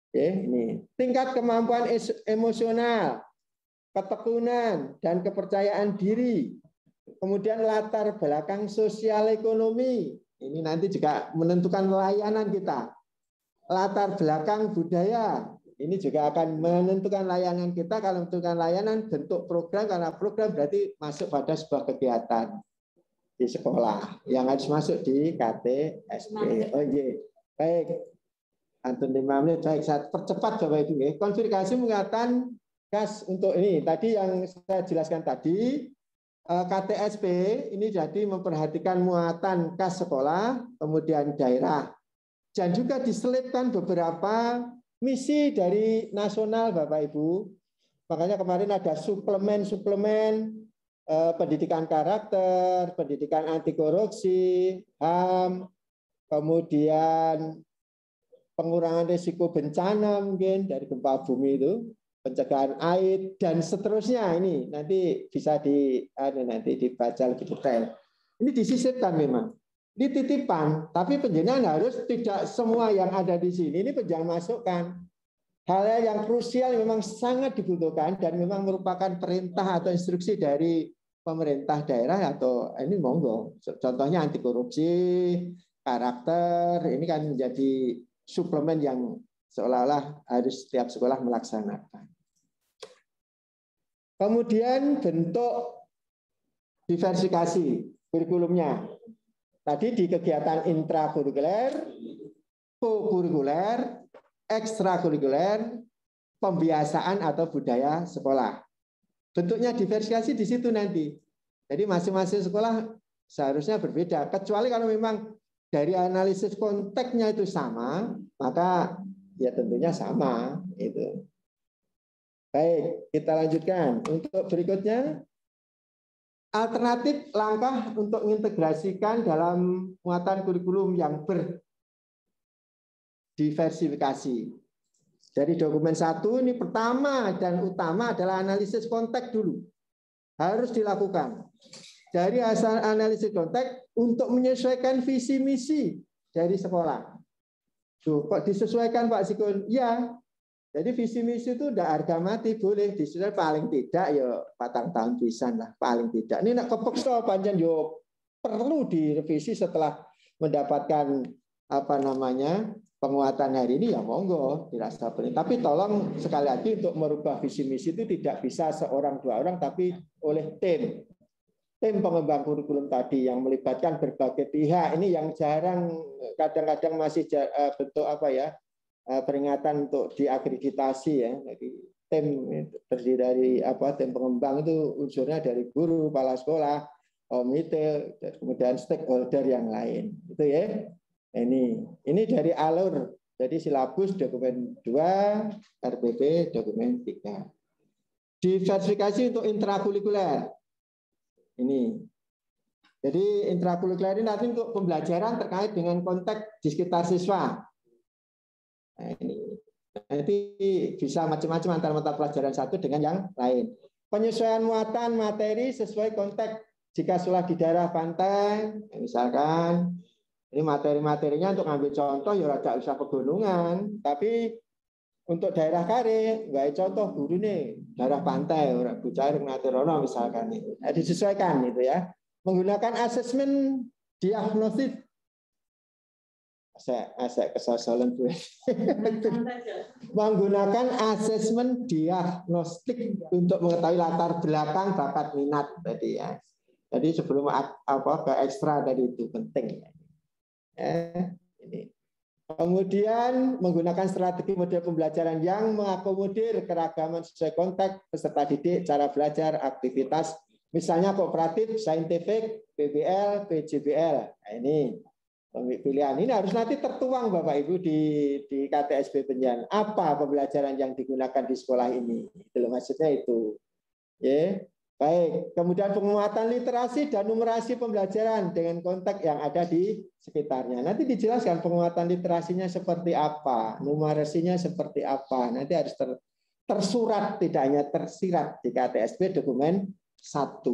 Oke, ini tingkat kemampuan emosional, ketekunan dan kepercayaan diri. Kemudian latar belakang sosial ekonomi. Ini nanti juga menentukan layanan kita. Latar belakang budaya. Ini juga akan menentukan layanan kita. Kalau menentukan layanan, bentuk program, karena program berarti masuk pada sebuah kegiatan di sekolah yang harus masuk di KTSP. Oh iya, baik. Antun 5 menit, baik. Saya percepat Bapak Ibu. Konfigurasi mengatakan gas untuk ini. Tadi yang saya jelaskan tadi, KTSP ini jadi memperhatikan muatan kas sekolah, kemudian daerah. Dan juga diselipkan beberapa misi dari nasional Bapak Ibu. Makanya kemarin ada suplemen pendidikan karakter, pendidikan anti korupsi, HAM, kemudian pengurangan risiko bencana mungkin dari gempa bumi itu, pencegahan air dan seterusnya. Ini nanti bisa nanti dibaca lebih detail. Ini disisipkan memang. Ini titipan, tapi penjenengan harus tidak semua yang ada di sini ini penjenengan masukkan. Hal yang krusial memang sangat dibutuhkan dan memang merupakan perintah atau instruksi dari pemerintah daerah atau ini monggo. Contohnya anti korupsi, karakter, ini kan menjadi suplemen yang seolah-olah harus setiap sekolah melaksanakan. Kemudian bentuk diversifikasi kurikulumnya. Tadi di kegiatan intrakurikuler, kokurikuler, ekstrakurikuler, pembiasaan atau budaya sekolah. Bentuknya diversifikasi di situ nanti. Jadi masing-masing sekolah seharusnya berbeda. Kecuali kalau memang dari analisis konteksnya itu sama, maka ya tentunya sama. Itu. Baik, kita lanjutkan. Untuk berikutnya, alternatif langkah untuk mengintegrasikan dalam muatan kurikulum yang berdiversifikasi. Dari dokumen 1 ini pertama dan utama adalah analisis konteks dulu. Harus dilakukan. Dari hasil analisis konteks untuk menyesuaikan visi misi dari sekolah. Tuh, kok disesuaikan Pak Sikun? Ya. Jadi visi misi itu udah harga mati, boleh disesuaikan paling tidak ya 4 tahun pisan lah paling tidak. Ini nak kepeksa panjang yo perlu direvisi setelah mendapatkan penguatan hari ini ya monggo dirasa penting. Tapi tolong sekali lagi untuk merubah visi misi itu tidak bisa seorang dua orang tapi oleh tim pengembang kurikulum tadi yang melibatkan berbagai pihak. Ini yang jarang kadang-kadang masih bentuk peringatan untuk diakreditasi ya. Jadi tim terdiri dari tim pengembang itu unsurnya dari guru, kepala sekolah, komite, kemudian stakeholder yang lain. Itu ya. Ini dari alur. Jadi silabus dokumen 2, RPP dokumen 3. Diversifikasi untuk intrakurikuler. Ini. Jadi intrakurikuler ini nanti untuk pembelajaran terkait dengan konteks di sekitar siswa. Nah, ini nanti bisa macam-macam antara mata pelajaran satu dengan yang lain. Penyesuaian muatan materi sesuai konteks. Jika sekolah di daerah pantai, misalkan ini materi-materinya untuk ambil contoh ya tidak usah pegunungan, tapi untuk daerah kare, nggak contoh guru nih daerah pantai, orang bicara Ngaterono misalkan itu, disesuaikan itu ya. Menggunakan asesmen diagnosis Saya kesosolan gue. Menggunakan asesmen diagnostik untuk mengetahui latar belakang bakat minat tadi ya. Jadi sebelum ke ekstra tadi itu penting. Ini. Kemudian menggunakan strategi model pembelajaran yang mengakomodir keragaman sesuai konteks peserta didik, cara belajar, aktivitas, misalnya kooperatif, saintifik, PBL, PJBL. Nah, ini pilihan ini harus nanti tertuang Bapak Ibu di KTSB Penjan. Apa pembelajaran yang digunakan di sekolah ini? Itu maksudnya itu. Ya. Baik, kemudian penguatan literasi dan numerasi pembelajaran dengan konteks yang ada di sekitarnya. Nanti dijelaskan penguatan literasinya seperti apa, numerasinya seperti apa. Nanti harus tersurat, tidak hanya tersirat di KTSB dokumen 1.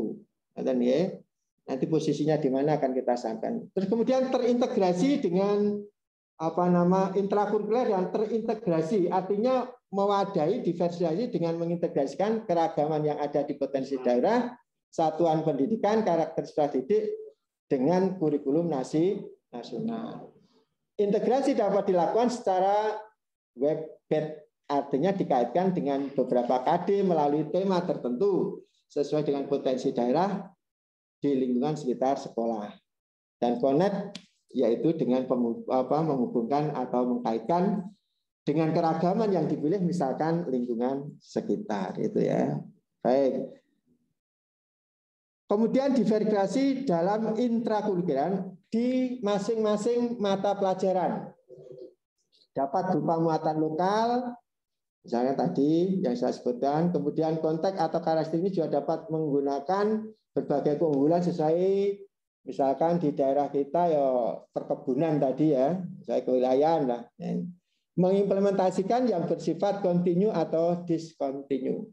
Nanti posisinya di mana akan kita sampaikan. Terus kemudian terintegrasi dengan intrakurikuler dan terintegrasi, artinya mewadahi diversifikasi dengan mengintegrasikan keragaman yang ada di potensi daerah, satuan pendidikan, karakter sekolah didik dengan kurikulum nasional. Integrasi dapat dilakukan secara web-based, artinya dikaitkan dengan beberapa KD melalui tema tertentu sesuai dengan potensi daerah di lingkungan sekitar sekolah. Dan connect yaitu dengan menghubungkan atau mengkaitkan dengan keragaman yang dipilih, misalkan lingkungan sekitar itu ya. Baik. Kemudian diverifikasi dalam intrakurikuler di masing-masing mata pelajaran. Dapat berupa muatan lokal, misalnya tadi yang saya sebutkan, kemudian konteks atau karakteristik ini juga dapat menggunakan berbagai keunggulan sesuai, misalkan di daerah kita ya perkebunan tadi ya, saya kewilayahan lah. Mengimplementasikan yang bersifat kontinu atau diskontinu.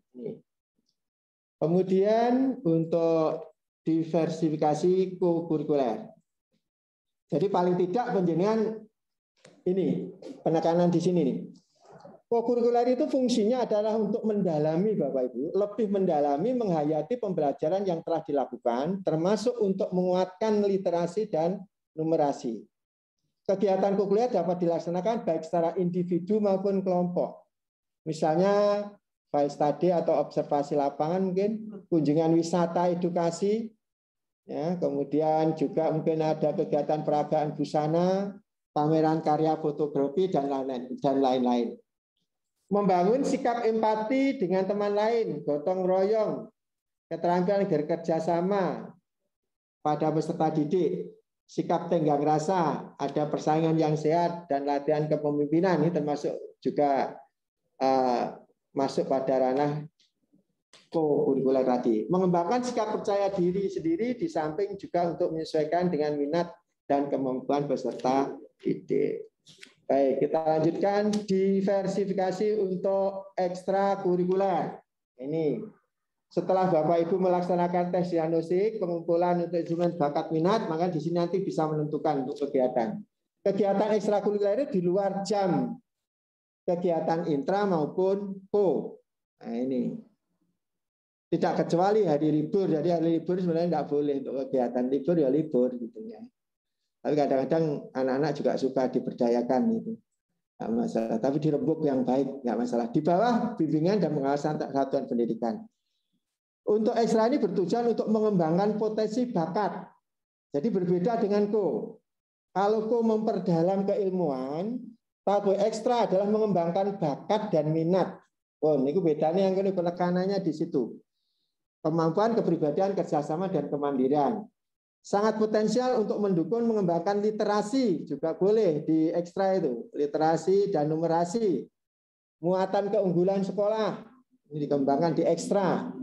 Kemudian untuk diversifikasi kokurikuler. Jadi paling tidak penjenengan ini penekanan di sini nih. Kokurikuler itu fungsinya adalah untuk mendalami Bapak Ibu, lebih mendalami menghayati pembelajaran yang telah dilakukan, termasuk untuk menguatkan literasi dan numerasi. Kegiatan kokurikuler dapat dilaksanakan baik secara individu maupun kelompok. Misalnya file study atau observasi lapangan, mungkin kunjungan wisata edukasi, ya, kemudian juga mungkin ada kegiatan peragaan busana, pameran karya fotografi dan lain-lain. Membangun sikap empati dengan teman lain, gotong royong, keterampilan bekerja sama pada peserta didik, sikap tenggang rasa, ada persaingan yang sehat, dan latihan kepemimpinan ini termasuk juga masuk pada ranah kokurikuler tadi. Mengembangkan sikap percaya diri sendiri di samping juga untuk menyesuaikan dengan minat dan kemampuan peserta didik. Baik, kita lanjutkan diversifikasi untuk ekstrakurikuler. Ini setelah Bapak Ibu melaksanakan tes diagnostik, pengumpulan untuk instrumen bakat minat, maka di sini nanti bisa menentukan untuk kegiatan. Kegiatan ekstrakurikuler di luar jam kegiatan intra maupun ko. Nah ini tidak kecuali hari libur. Jadi hari libur sebenarnya tidak boleh untuk kegiatan libur ya libur gitu ya. Tapi kadang-kadang anak-anak juga suka diberdayakan itu. Nggak masalah. Tapi dirembuk yang baik, nggak masalah. Di bawah bimbingan dan pengawasan satuan pendidikan. Untuk ekstra ini bertujuan untuk mengembangkan potensi bakat. Jadi berbeda dengan ko. Kalau ko memperdalam keilmuan, tapi ekstra adalah mengembangkan bakat dan minat. Oh, ini bedanya yang penekanannya di situ. Kemampuan kepribadian, kerjasama, dan kemandirian. Sangat potensial untuk mendukung mengembangkan literasi, juga boleh di ekstra itu, literasi dan numerasi. Muatan keunggulan sekolah, ini dikembangkan di ekstra.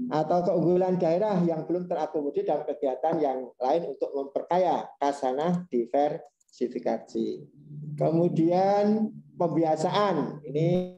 Atau keunggulan daerah yang belum terakomodir dalam kegiatan yang lain untuk memperkaya khasanah diversifikasi. Kemudian pembiasaan, ini